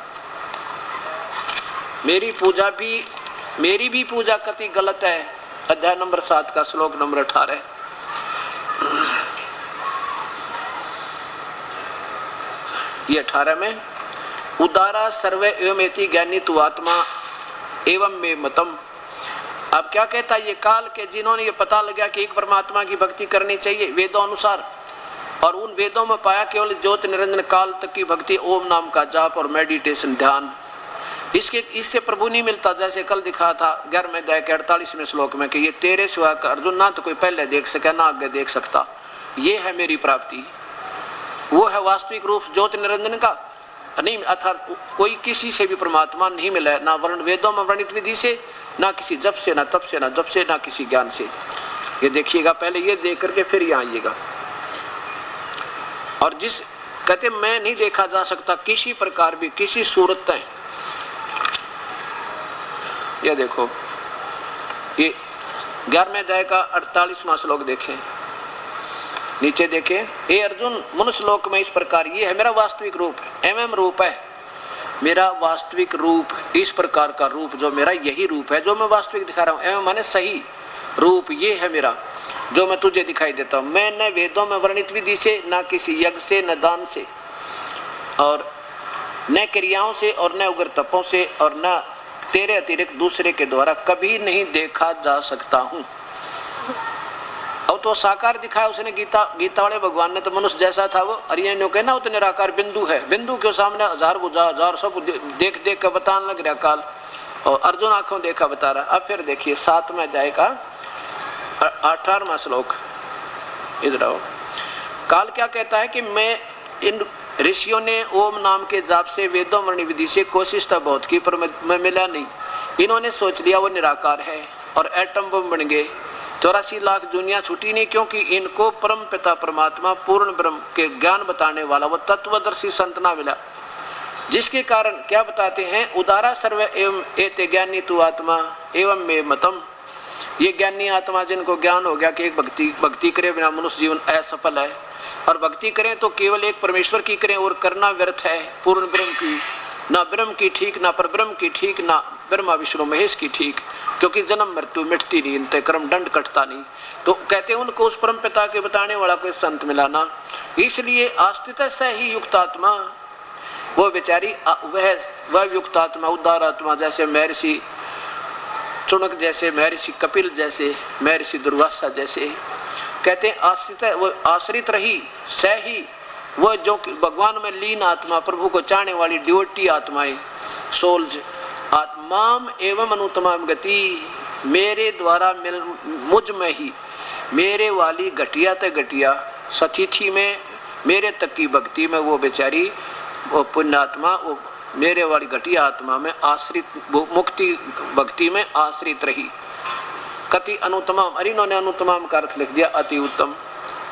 मेरी भी पूजा कति गलत है। अध्याय नंबर 7 का श्लोक नंबर 18। ये 18 में उदारा सर्वे एवमेति ज्ञानी तु आत्मा एवं में मतम। अब क्या कहता है ये काल के जिन्होंने ये पता लगा कि एक परमात्मा की भक्ति करनी चाहिए वेदों अनुसार, और उन वेदों में पाया केवल ज्योति निरंजन काल तक की भक्ति, ओम नाम का जाप और मेडिटेशन ध्यान, इससे प्रभु नहीं मिलता। जैसे कल दिखा था 11वें अध्याय के 48वें श्लोक में कि ये तेरे सिवा अर्जुन ना तो कोई पहले देख सके ना आगे देख सकता, ये है मेरी प्राप्ति। वो है वास्तविक रूप ज्योति निरंजन का नहीं, अर्थात कोई किसी से भी परमात्मा नहीं मिला है, ना वर्ण वेदों में वर्णित विधि से, ना किसी जप से, ना तप से, ना जप से, ना किसी ज्ञान से। ये देखिएगा, पहले ये देख करके फिर यहाँ आइएगा। और जिस कहते मैं नहीं देखा जा सकता किसी प्रकार भी, किसी सूरत तय। ये देखो ये 11वें अध्याय का 48वां श्लोक देखें, नीचे देखें, हे अर्जुन मनुष्य लोक में इस प्रकार ये है मेरा वास्तविक रूप, एवं रूप है मेरा वास्तविक रूप, इस प्रकार का रूप जो मेरा यही रूप है जो मैं वास्तविक दिखा रहा हूँ। एवं माने सही रूप ये है मेरा जो मैं तुझे दिखाई देता हूँ। मैं न वेदों में वर्णित विधि से, न किसी यज्ञ से, न दान से, और न क्रियाओं से, और न उग्र तपों से, और न तेरे अतिरिक्त दूसरे के द्वारा कभी नहीं देखा जा सकता हूँ। अब तो साकार दिखाया उसने, गीता वाले भगवान ने तो मनुष्य जैसा था वो, अरियन कहना उतने निराकार बिंदु है, बिंदु के सामने हजार बुझा हजार सब देख देख कर बताने लग रहा काल, और अर्जुन आंखों देखा बता रहा। अब फिर देखिए 7वें अध्याय का 18वां श्लोक, इधर आओ। काल क्या कहता है कि मैं इन ऋषियों ने ओम नाम के जाप से वेदों वर्णि विधि से कोशिश तो बहुत की पर मैं मिला नहीं। इन्होंने सोच लिया वो निराकार है और एटम बम बन गए, 84 लाख दुनिया छूटी नहीं, क्योंकि इनको परम पिता परमात्मा पूर्ण ब्रह्म के ज्ञान बताने वाला वो तत्वदर्शी संत ना मिला, जिसके कारण क्या बताते हैं, उदारा सर्व एवं एते ज्ञानी तु आत्मा एवं में मतम। ये ज्ञानी आत्मा जिनको ज्ञान हो गया कि एक भक्ति करे बिना मनुष्य जीवन असफल है, और भक्ति करें तो केवल एक परमेश्वर की करें और करना व्यर्थ है, पूर्ण ब्रह्म की, ना ब्रह्म की ठीक, ना पर ब्रह्म की ठीक, ना ब्रह्मा विष्णु महेश की ठीक, क्योंकि जन्म मृत्यु मिटती नहीं, इनते कर्म दंड कटता नहीं। तो कहते हैं उनको उस परम पिता के बताने वाला कोई संत मिला ना, इसलिए आस्तित से ही युक्त आत्मा वो बेचारी वह युक्त आत्मा उदार आत्मा, जैसे महर्षि चुनक जैसे, महर्षि कपिल जैसे, महर्षि दुर्वासा जैसे, कहते हैं आश्रित वो आश्रित रही सही वो जो भगवान में लीन आत्मा, प्रभु को चाहने वाली डिवोटी आत्माएं, सोल्स आत्माम एवं अनुतमाम गति, मेरे द्वारा मुझ में ही मेरे वाली घटिया ते घटिया सतिथि में मेरे तक की भक्ति में वो बेचारी वो पुण्यात्मा वो मेरे वाली घटिया आत्मा में आश्रित, मुक्ति भक्ति में आश्रित रही। कति अनुतमाम, अरे इन्होंने अनुतमाम का अर्थ लिख दिया अति उत्तम।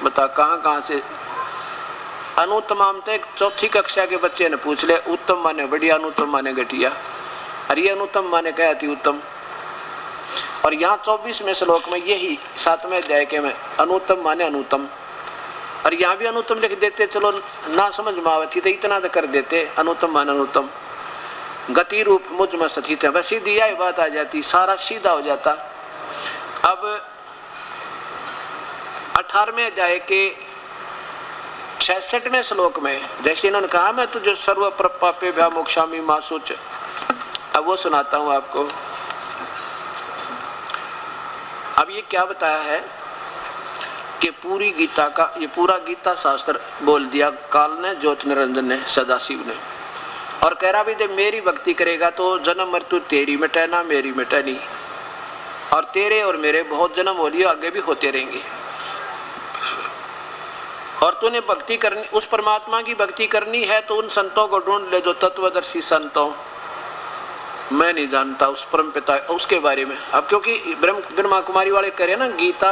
बता कहाँ से अनुत्तम तो एक चौथी कक्षा के बच्चे ने पूछ ले, उत्तम माने बढ़िया, अनुत्तम माने घटिया। और ये अनुत्तम माने क्या अति उत्तम। और यहाँ 24वें श्लोक में यही 7वें अध्याय के में अनुत्तम माने अनुत्तम, और यहाँ भी अनुत्तम लिख देते, चलो ना समझ में आवती तो इतना तो कर देते, अनुत्तम माने अनुत्तम। गति रूप मुझ में स्थित है, बस सीधी यही बात आ जाती, सारा सीधा हो जाता। अब 18वें अध्याय के 66वें श्लोक में जैसे इन्होंने कहा मैं तुझे सर्व पापेभ्यो मोक्षामि मा शुच, अब वो सुनाता हूं आपको। अब ये क्या बताया है कि पूरी गीता का, ये पूरा गीता शास्त्र बोल दिया काल ने, ज्योति निरंजन ने, सदाशिव ने, और कह रहा भी जब मेरी भक्ति करेगा तो जन्म मृत्यु तेरी मिटे ना मेरी मिटे नहीं, और तेरे और मेरे बहुत जन्म हो लिए, आगे भी होते रहेंगे। और तूने भक्ति करनी, उस परमात्मा की भक्ति करनी है तो उन संतों को ढूंढ ले जो तत्वदर्शी संतों, मैं नहीं जानता उस परम पिता उसके बारे में। अब क्योंकि ब्रह्मा कुमारी वाले करे ना गीता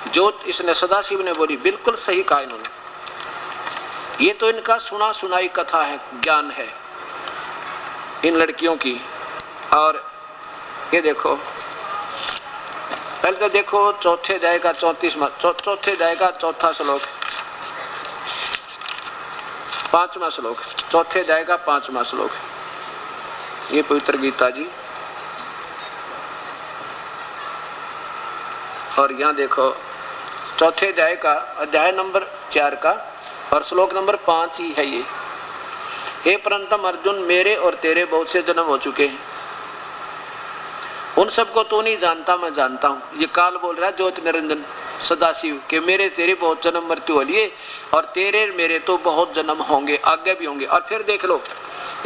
जो इसने सदाशिव ने बोली, बिल्कुल सही कहा इन्होंने। ये तो इनका सुना सुनाई कथा है, ज्ञान है इन लड़कियों की। और ये देखो, पहले तो देखो चौथे अध्याय का 34वां अध्याय का चौथा श्लोक, 5वां श्लोक, चौथे अध्याय का 5वां श्लोक, ये पवित्र गीता जी। और यहाँ देखो चौथे अध्याय का, अध्याय नंबर 4 का और श्लोक नंबर 5 ही है ये। हे परंतम अर्जुन, मेरे और तेरे बहुत से जन्म हो चुके हैं, उन सबको तू नहीं जानता, मैं जानता हूँ। ये काल बोल रहा है ज्योति निरंजन सदाशिव के मेरे तेरे बहुत जन्म मृत्यु हो लिए, और तेरे मेरे तो बहुत जन्म होंगे, आगे भी होंगे। और फिर देख लो,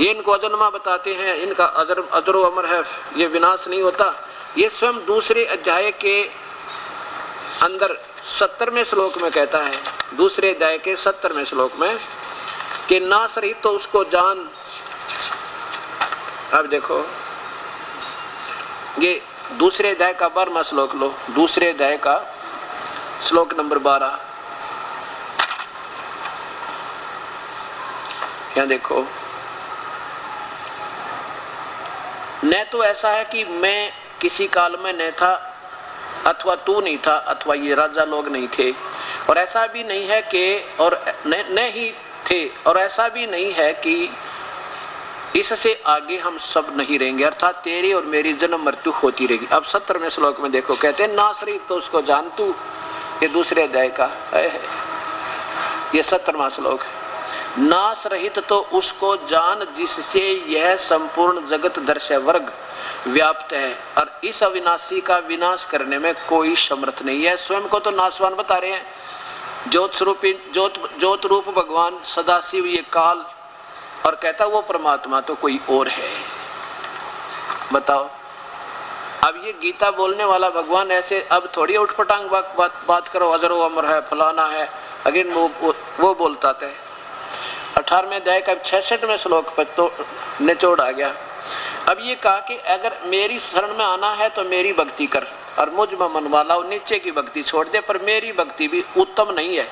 ये इनको अजन्मा बताते हैं, इनका अजरो अमर है, ये विनाश नहीं होता। ये स्वयं दूसरे अध्याय के अंदर 70वें श्लोक में कहता है, दूसरे अध्याय के 70वें श्लोक में कि नाश रहित तो उसको जान। अब देखो ये दूसरे अध्याय का 12वां श्लोक लो, दूसरे अध्याय का श्लोक नंबर 12, यहाँ देखो, न तो ऐसा है कि मैं किसी काल में न था, अथवा तू नहीं था, अथवा ये राजा लोग नहीं थे, और ऐसा भी नहीं है कि और न ही थे, और ऐसा भी नहीं है कि इससे आगे हम सब नहीं रहेंगे, अर्थात तेरी और मेरी जन्म मृत्यु होती रहेगी। अब 70वें श्लोक में देखो, कहते हैं नाश रहित तो उसको जान तू, ये दूसरे अध्याय का है, ये 70वां श्लोक है। नाश रहित तो उसको जान जिससे यह संपूर्ण जगत दर्शय वर्ग व्याप्त है, और इस अविनाशी का विनाश करने में कोई समर्थ नहीं है। स्वयं को तो नाशवान बता रहे हैं, ज्योत रूप भगवान सदाशिव ये काल, और कहता वो परमात्मा तो कोई और है। बताओ, अब ये गीता बोलने वाला भगवान ऐसे अब थोड़ी उठपटांग बात करो, अजरो अमर है, फलाना है, अगेन वो बोलता था। 18वें अध्याय का 66वें श्लोक पर तो निचोड़ आ गया। अब ये कहा कि अगर मेरी शरण में आना है तो मेरी भक्ति कर, और मुझ में मन वाला नीचे की भक्ति छोड़ दे, पर मेरी भक्ति भी उत्तम नहीं है,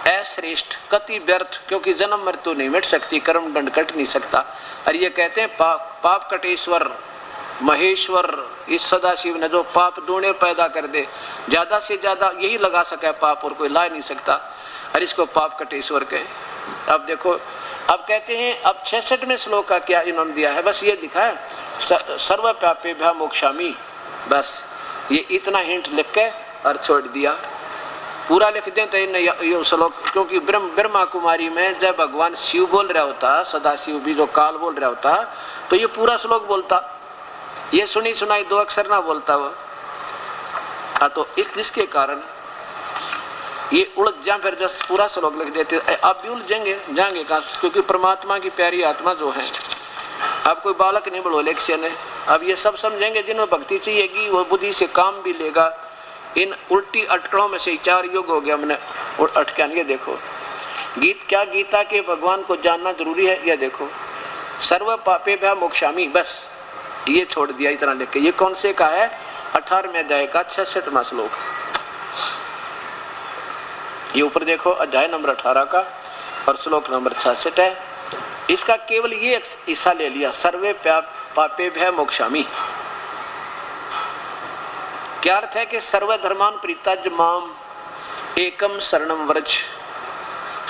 अश्रेष्ठ, कति व्यर्थ, क्योंकि जन्म मृत्यु नहीं मिट सकती, कर्म दंड कट नहीं सकता। और ये कहते हैं पाप कटेश्वर महेश्वर, इस सदाशिव ने जो पाप दूने पैदा कर दे, ज्यादा से ज्यादा यही लगा सका पाप, और कोई ला नहीं सकता, और इसको पाप कटेश्वर कहे। अब देखो, अब कहते हैं, अब 66वें श्लोक का क्या इन्होंने दिया है, बस ये दिखा है सर्व पापेभ्यो मोक्षामि, बस ये इतना हिंट लिख के और छोड़ दिया। पूरा लिख दें तो ये श्लोक, क्योंकि ब्रह्मा कुमारी में जब भगवान शिव बोल रहा होता, सदाशिव भी जो काल बोल रहा होता, तो ये पूरा श्लोक बोलता, ये सुनी सुनाई 2 अक्षर ना बोलता वो। तो जिसके कारण ये उलझ जा, फिर जब पूरा श्लोक लिख देते आप भी उलझेंगे जाएंगे कहाँ, क्योंकि परमात्मा की प्यारी आत्मा जो है, अब कोई बालक नहीं बढ़ोले किसी ने, अब ये सब समझेंगे, जिन्हें भक्ति चाहिएगी वो बुद्धि से काम भी लेगा। इन उल्टी अटकड़ों में से 4 युग हो गया हमने अटकान। ये देखो क्या गीता के भगवान को जानना जरूरी है। ये देखो सर्व पापेभ्यो मोक्षामि, बस ये छोड़ दिया इतना लिख के। ये कौन से का है? 18वें अध्याय का 66वां श्लोक। ये ऊपर देखो अध्याय नंबर 18 का और श्लोक नंबर 66 है। इसका केवल ये हिस्सा ले लिया, सर्वे पापेभ्यः मोक्षामि। क्या अर्थ है कि सर्वधर्मान परित्यज्य माम एकम शरणम व्रज।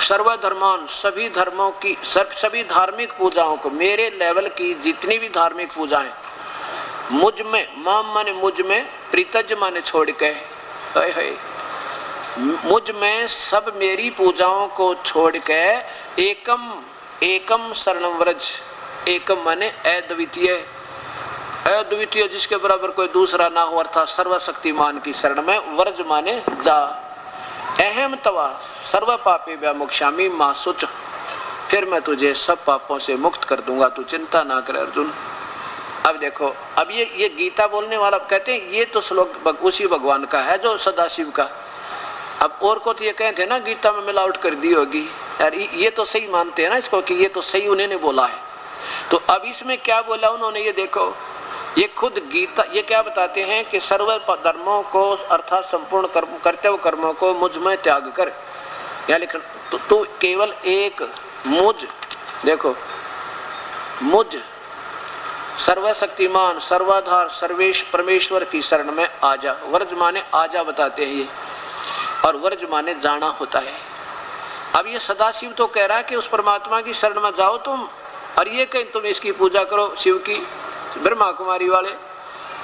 सर्वधर्मान, सभी धर्मों की, सभी धार्मिक पूजाओं को, मेरे लेवल की जितनी भी धार्मिक पूजाएं मुझ में, माम माने मुझ में, परित्यज्य माने छोड़ के, मुझ में सब मेरी पूजाओं को छोड़ के एकम शरणम व्रज। एकम माने अद्वितीय, अद्वितीय जिसके बराबर कोई दूसरा ना हो, अर्थात सर्वशक्तिमान की शरण में। व्रज माने जा। अहम तवा सर्व पापेभ्यः मोक्षामि मा शुच। फिर मैं तुझे सब पापों से मुक्त कर दूंगा, तू चिंता ना कर अर्जुन। अब देखो, अब ये गीता बोलने वाला कहते हैं ये तो श्लोक उसी भगवान का है जो सदाशिव का। अब और को तो ये कहते हैं ना गीता में मिलावट कर दी होगी यार, ये तो सही मानते हैं ना इसको कि ये तो सही उन्होंने बोला है। तो अब इसमें क्या बोला उन्होंने, ये देखो, ये खुद गीता ये क्या बताते हैं कि सर्व धर्मों को अर्थात संपूर्ण कर्म, कर्तव्य कर्मों को मुझ में त्याग कर, या लिखना तो केवल एक मुझ, देखो मुझ सर्वशक्तिमान सर्वाधार सर्वेश परमेश्वर की शरण में आजा। व्रज माने आजा बताते हैं ये, और व्रज माने जाना होता है। अब ये सदाशिव तो कह रहा है कि उस परमात्मा की शरण में जाओ तुम, और ये कहीं तुम इसकी पूजा करो शिव की, ब्रह्मा कुमारी वाले।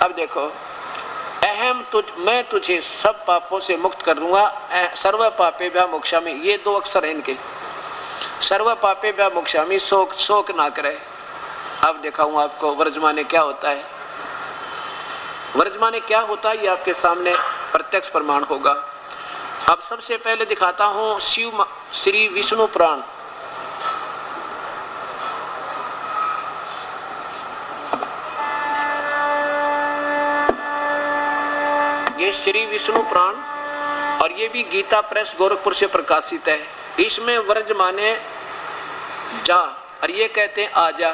अब देखो, मैं तुझे सब पापों से मुक्त कर दूंगा, सर्व पापेभ्यः मोक्षामि, ये दो अक्षर हैं इनके, सर्व पापेभ्यः मोक्षामि, शोक ना करे। अब दिखाऊंगा आपको व्रज माने क्या होता है। व्रज माने क्या होता है ये आपके सामने प्रत्यक्ष प्रमाण होगा। अब सबसे पहले दिखाता हूं शिव श्री विष्णु पुराण। ये श्री विष्णु पुराण, और ये भी गीता प्रेस गोरखपुर से प्रकाशित है। इसमें व्रज माने जा, और ये कहते हैं आजा,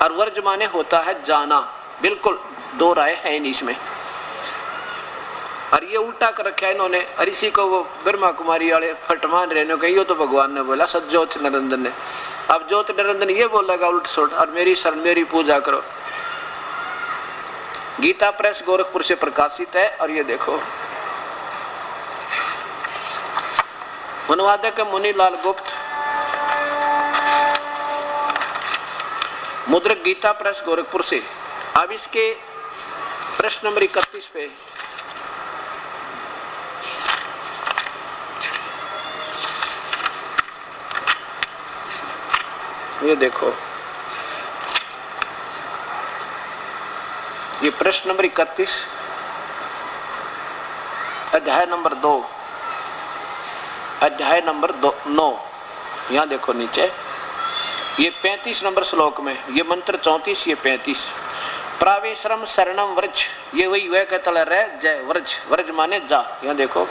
और व्रज माने होता है जाना। बिल्कुल दो राय है इसमें, और ये उल्टा कर रखा है इन्होंने, और इसी को वो ब्रह्मा कुमारी वाले फटमान रहने गई, तो भगवान ने बोला सज्जोत निरंजन ने। अब ज्योत निरंजन ये बोलेगा उल्ट सुलट, और मेरी शरण मेरी पूजा करो। गीता प्रेस गोरखपुर से प्रकाशित है, और ये देखो अनुवादक मुनीलाल गुप्त, मुद्रक गीता प्रेस गोरखपुर से। अब इसके प्रश्न नंबर 31 पे ये देखो, ये प्रश्न नंबर 31 अध्याय नंबर 2, अध्याय नंबर 9, यहाँ देखो नीचे ये 35 नंबर श्लोक में, ये मंत्र 34, ये 35। प्रावेशरम शरणम व्रज, ये वही वह कहता रह जय व्रज, व्रज माने जा। यहाँ देखो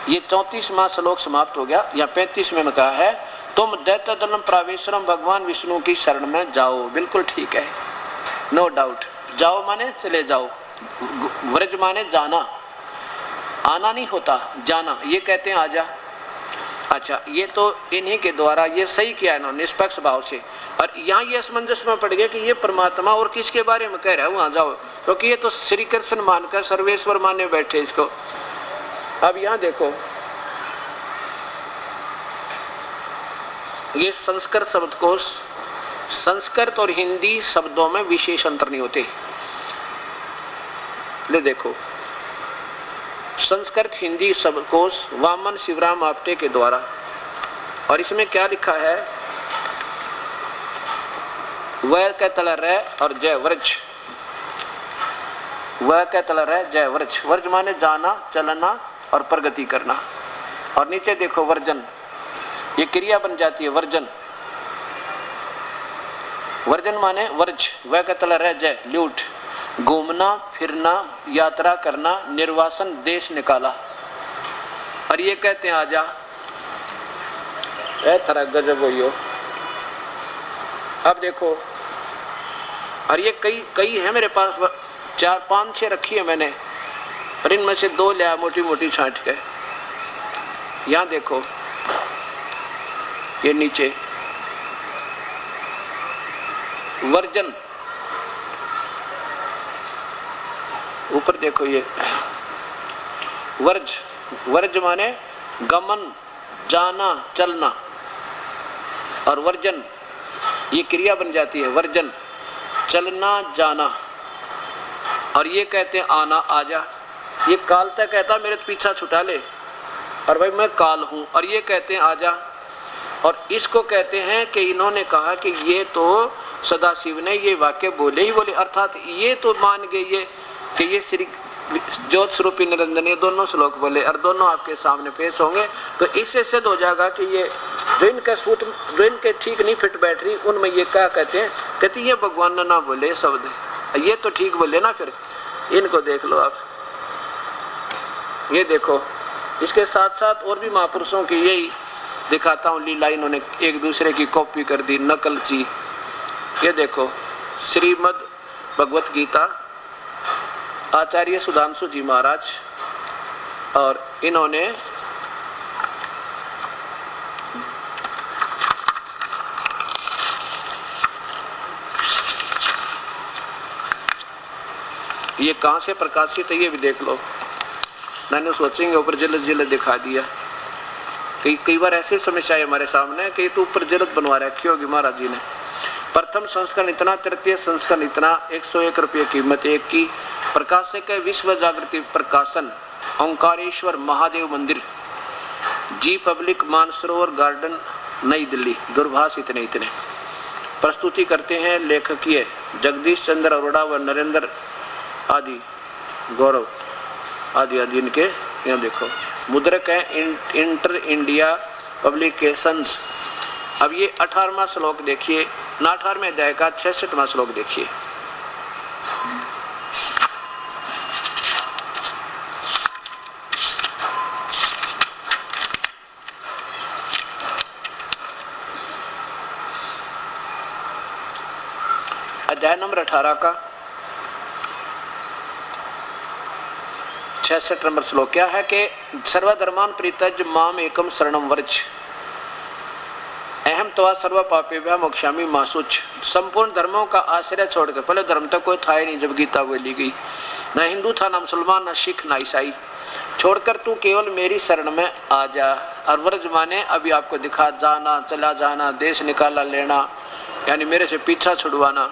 ये 34वां श्लोक समाप्त हो गया। यहाँ 35 में कहा है तुम दैत्यदलम प्रावेशरम, भगवान विष्णु की शरण में जाओ। बिल्कुल ठीक है, नो डाउट। जाओ माने चले जाओ, व्रज माने जाना, आना नहीं होता, जाना। ये कहते हैं आजा। अच्छा, ये तो इन्हीं के द्वारा ये सही किया है ना, निष्पक्ष भाव से। और यहाँ ये असमंजस में पड़ गया कि ये परमात्मा और किसके बारे में कह रहा है वहां जाओ, क्योंकि ये तो श्री कृष्ण मानकर सर्वेश्वर माने बैठे इसको। अब यहाँ देखो, ये संस्कृत शब्दकोश, संस्कृत और हिंदी शब्दों में विशेष अंतर नहीं होते। ले देखो, संस्कृत हिंदी शब्दकोश वामन शिवराम आप्टे के द्वारा, और इसमें क्या लिखा है, वह का तल रह और जय व्रज, वह का तल रह जय व्रज। व्रज माने जाना, चलना और प्रगति करना। और नीचे देखो वर्जन, ये क्रिया बन जाती है वर्जन। वर्जन माने वर्ज, वह का तल रह जय लूट, घूमना फिरना, यात्रा करना, निर्वासन, देश निकाला। और ये कहते हैं आजा, ए तरह गजब हो। अब देखो, और ये कई है मेरे पास, 4-5-6 रखी है मैंने, पर इनमें से 2 लिया मोटी मोटी छांट के। यहाँ देखो, ये नीचे वर्जन, ऊपर देखो ये वर्ज, वर्ज माने गमन, जाना, चलना, और वर्जन ये क्रिया बन जाती है, वर्जन चलना जाना। और ये कहते हैं आना, आजा। ये काल तक कहता मेरे पीछा छुटा ले, और भाई मैं काल हूं, और ये कहते हैं आजा। और इसको कहते हैं कि इन्होंने कहा कि ये तो सदाशिव ने ये वाक्य बोले ही बोले, अर्थात ये तो मान गए ये कि ये श्री ज्योत स्वरूपी निरंजन, ये दोनों श्लोक बोले और दोनों आपके सामने पेश होंगे। तो इससे सिद्ध हो जाएगा कि ये जो इनका सूत्र, जो इनके ठीक नहीं फिट बैठ रही, उनमें ये क्या कहते हैं, कहते ये भगवान ने ना बोले शब्द, ये तो ठीक बोले ना। फिर इनको देख लो आप, ये देखो। इसके साथ साथ और भी महापुरुषों की यही दिखाता हूँ लीला, इन्होंने एक दूसरे की कॉपी कर दी, नकल ची। ये देखो श्रीमद् भगवत गीता, आचार्य सुधांशु जी महाराज, और इन्होंने ये कहां से प्रकाशित है ये भी देख लो। मैंने सोचेंगे ऊपर जलद जलद दिखा दिया। कई बार ऐसी समस्या है हमारे सामने कि तो ऊपर जलद बनवा रखी होगी महाराज जी ने। प्रथम संस्करण इतना, तृतीय संस्करण इतना, 101 रुपये कीमत एक की। प्रकाशक है विश्व जागृति प्रकाशन, ओंकारेश्वर महादेव मंदिर, जी पब्लिक, मानसरोवर गार्डन, नई दिल्ली। दूरभाष इतने इतने। प्रस्तुति करते हैं लेखकीय जगदीश चंद्र अरोड़ा व नरेंद्र आदि, गौरव आदि आदि इनके यहाँ देखो। मुद्रक है इंटर इंडिया पब्लिकेशंस। अब ये 18वां श्लोक देखिए, 18वें अध्याय का 66वां श्लोक देखिए। अध्याय नंबर 18 का 66 नंबर श्लोक क्या है कि सर्वधर्मान परित्यज्य माम एकम शरणम व्रज अहम त्वा सर्व पापेभ्यः मोक्षामि मा शुच। संपूर्ण धर्मों का आश्रय छोड़कर, पहले धर्म तक कोई था ही नहीं जब गीता बोली गई, न हिंदू था, न मुसलमान, न सिख, न ईसाई, छोड़कर तू केवल मेरी शरण में आ जा। और व्रज माने अभी आपको दिखा, जाना, चला जाना, देश निकाला लेना, यानी मेरे से पीछा छुड़वाना,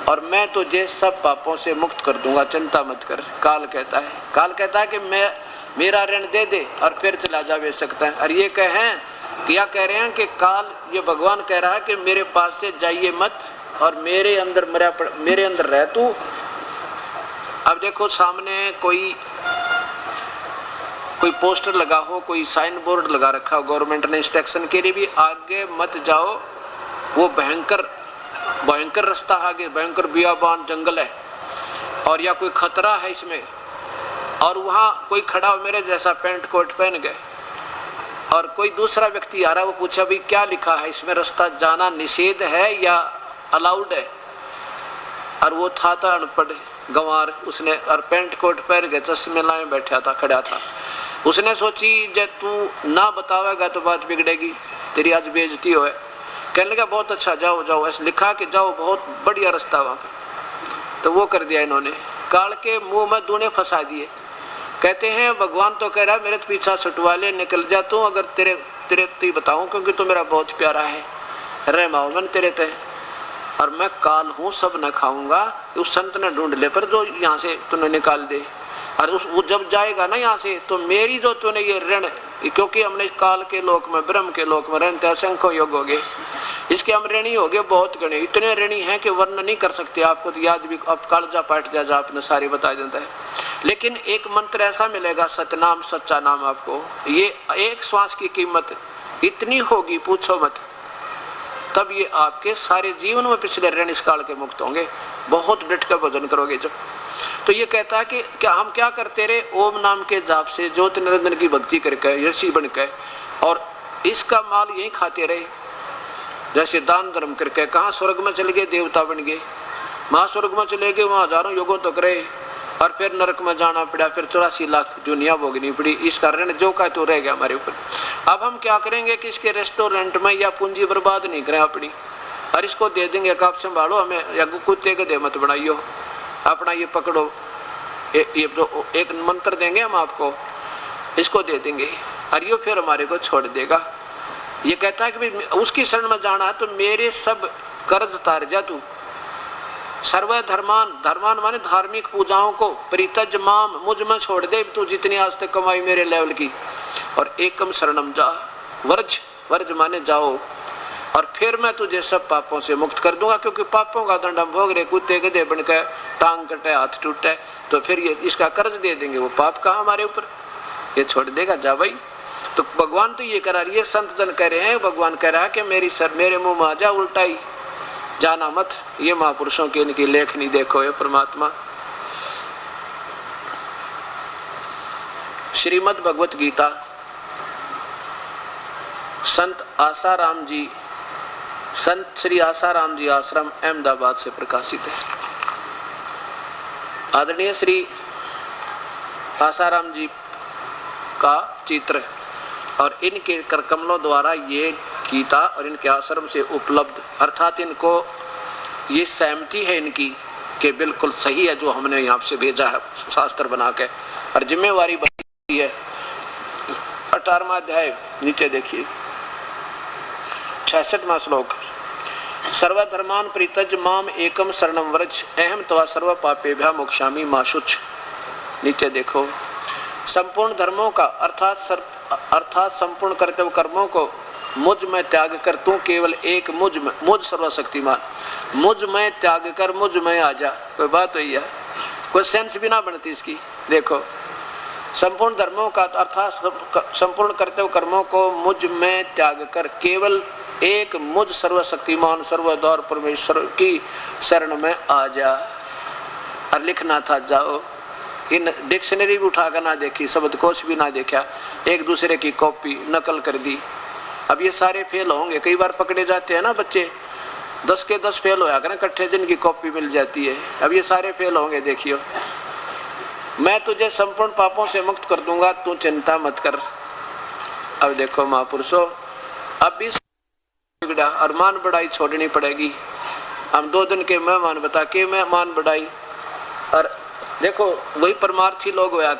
और मैं तुझे सब पापों से मुक्त कर दूंगा, चिंता मत कर। काल कहता है, काल कहता है कि मैं मेरा ऋण दे दे और फिर चला जा बेच सकता है। और ये कहें क्या कह रहे हैं कि काल, ये भगवान कह रहा है कि मेरे पास से जाइए मत और मेरे अंदर रह तू। अब देखो सामने कोई पोस्टर लगा हो, कोई साइन बोर्ड लगा रखा हो गवर्नमेंट ने इंस्ट्रक्शन के लिए भी, आगे मत जाओ, वो भयंकर रास्ता आगे, भयंकर बियाबान जंगल है, और या कोई खतरा है इसमें, और वहाँ कोई खड़ा हो मेरे जैसा पैंट कोट पहन गए, और कोई दूसरा व्यक्ति आ रहा है, वो पूछा भी क्या लिखा है इसमें, रास्ता जाना निषेध है या अलाउड है। और वो था अनपढ़ गंवार, उसने और पैंट कोट पहन के चश्मे लाए बैठा था, खड़ा था। उसने सोची जब तू ना बतावेगा तो बात बिगड़ेगी, तेरी आज बेइज्जती हो। कहने लगा बहुत अच्छा, जाओ जाओ, ऐसे लिखा कि जाओ, बहुत बढ़िया रास्ता वहाँ पर। तो वो कर दिया इन्होंने, काल के मुंह में दूने फंसा दिए। कहते हैं भगवान तो कह रहा है मेरे तो पीछा छुटवा ले, निकल जा तू, अगर तेरे बताऊं क्योंकि तू मेरा बहुत प्यारा है, रह माओ मन तेरे ते, और मैं काल हूँ, सब न खाऊंगा। उस संत ने ढूंढ ले पर जो यहाँ से तूने निकाल दे, और वो जब जाएगा ना यहाँ से तो मेरी जो तूने ये ऋण, क्योंकि हमने काल के लोक में, ब्रह्म के लोक में रहते असंख्य योग हो गए, इसके हम ऋणी हो गए बहुत गणे, इतने ऋणी हैं कि वर्णन नहीं कर सकते। आपको तो याद भी, अब कालजा पाठ जा आपने सारे बता देता है। लेकिन एक मंत्र ऐसा मिलेगा, सतनाम, सच्चा नाम, आपको ये एक श्वास की कीमत इतनी होगी पूछो मत, तब ये आपके सारे जीवन में पिछले ऋण इस काल के मुक्त होंगे। बहुत डट कर भजन करोगे जब। तो ये कहता है कि क्या हम क्या करते रहे, ओम नाम के जाप से ज्योति निरंजन की भक्ति करके ऋषि बनकर, और इसका माल यही खाते रहे, जैसे दान धर्म करके। कहाँ स्वर्ग में चले गए, देवता बन गए, महास्वर्ग में चले गए, वहाँ हजारों युगों तक रहे, और फिर नरक में जाना पड़ा, फिर 84 लाख दुनिया भोगनी पड़ी। इस कारण जो का तो रह गया हमारे ऊपर। अब हम क्या करेंगे कि इसके रेस्टोरेंट में या पूंजी बर्बाद नहीं करें अपनी, और इसको दे देंगे कि आप संभालो हमें, या कुत्ते के दे मत बनाइयो, अपना ये पकड़ो, ये तो एक मंत्र देंगे हम आपको, इसको दे देंगे और ये फिर हमारे को छोड़ देगा। ये कहता है कि भाई उसकी शरण में जाना है तो मेरे सब कर्ज तार जा तू। सर्व धर्मान, धर्मान माने धार्मिक पूजाओं को, परित्यज माम, मुझ में छोड़ दे तू जितनी आज तक कमाई मेरे लेवल की, और एकम शरणम जा, वर्ज, वर्ज माने जाओ, और फिर मैं तुझे सब पापों से मुक्त कर दूंगा। क्योंकि पापों का दंड हम भोग रहे, कुत्ते गधे बन के, टांग कटे, हाथ टूटे, तो फिर ये इसका कर्ज दे देंगे, वो पाप कहा हमारे ऊपर, ये छोड़ देगा, जा भाई। तो भगवान तो ये करा रही है, संत जन कह रहे हैं, भगवान कह रहा है कि मेरे मुंह में आ जा, उल्टाई जाना मत। ये महापुरुषों की इनकी लेखनी देखो, ये परमात्मा। श्रीमद् भगवत गीता संत आसाराम जी, संत श्री आसाराम जी आश्रम अहमदाबाद से प्रकाशित है। आदरणीय श्री आसाराम जी का चित्र और इनके करकमलों द्वारा ये गीता और इनके आश्रम से उपलब्ध, अर्थात इनको ये सहमति है इनकी कि बिल्कुल सही है जो हमने यहाँ से भेजा है शास्त्र बना के, और जिम्मेवारी बनी है। 18वां अध्याय नीचे देखिए, 66वां श्लोक, सर्वधर्मान परित्यज माम एकम शरणम व्रज अहम त्वा सर्व पापेभ्यः मोक्षामि मा शुच। नीचे देखो, संपूर्ण धर्मों का अर्थात संपूर्ण कर्तव्य कर्मों को मुझ में त्याग कर तू केवल एक मुझ सर्वशक्तिमान, मुझ में त्याग कर मुझ में आ जा। कोई बात हुई है, कोई सेंस भी ना बनती इसकी। देखो, संपूर्ण धर्मों का अर्थात संपूर्ण कर्तव्य कर्मों को मुझ में त्याग कर केवल एक मुझ सर्वशक्तिमान सर्वद्वार परमेश्वर की शरण में आ जा। और लिखना था जाओ, इन डिक्शनरी भी उठाकर ना देखी, शब्दकोश भी ना देखा, एक दूसरे की कॉपी नकल कर दी। अब ये सारे फेल होंगे, कई बार पकड़े जाते हैं ना बच्चे, 10 के 10 फेल होया करें इकट्ठे, जिनकी कॉपी मिल जाती है। अब ये सारे फेल होंगे, देखियो। मैं तुझे संपूर्ण पापों से मुक्त कर दूंगा, तू चिंता मत कर। अब देखो महापुरुषों, अब भी बिगड़ा और मान बढ़ाई छोड़नी पड़ेगी। हम 2 दिन के मेहमान बता के मेहमान बढ़ाई, और देखो वही परमार्थी लोग होया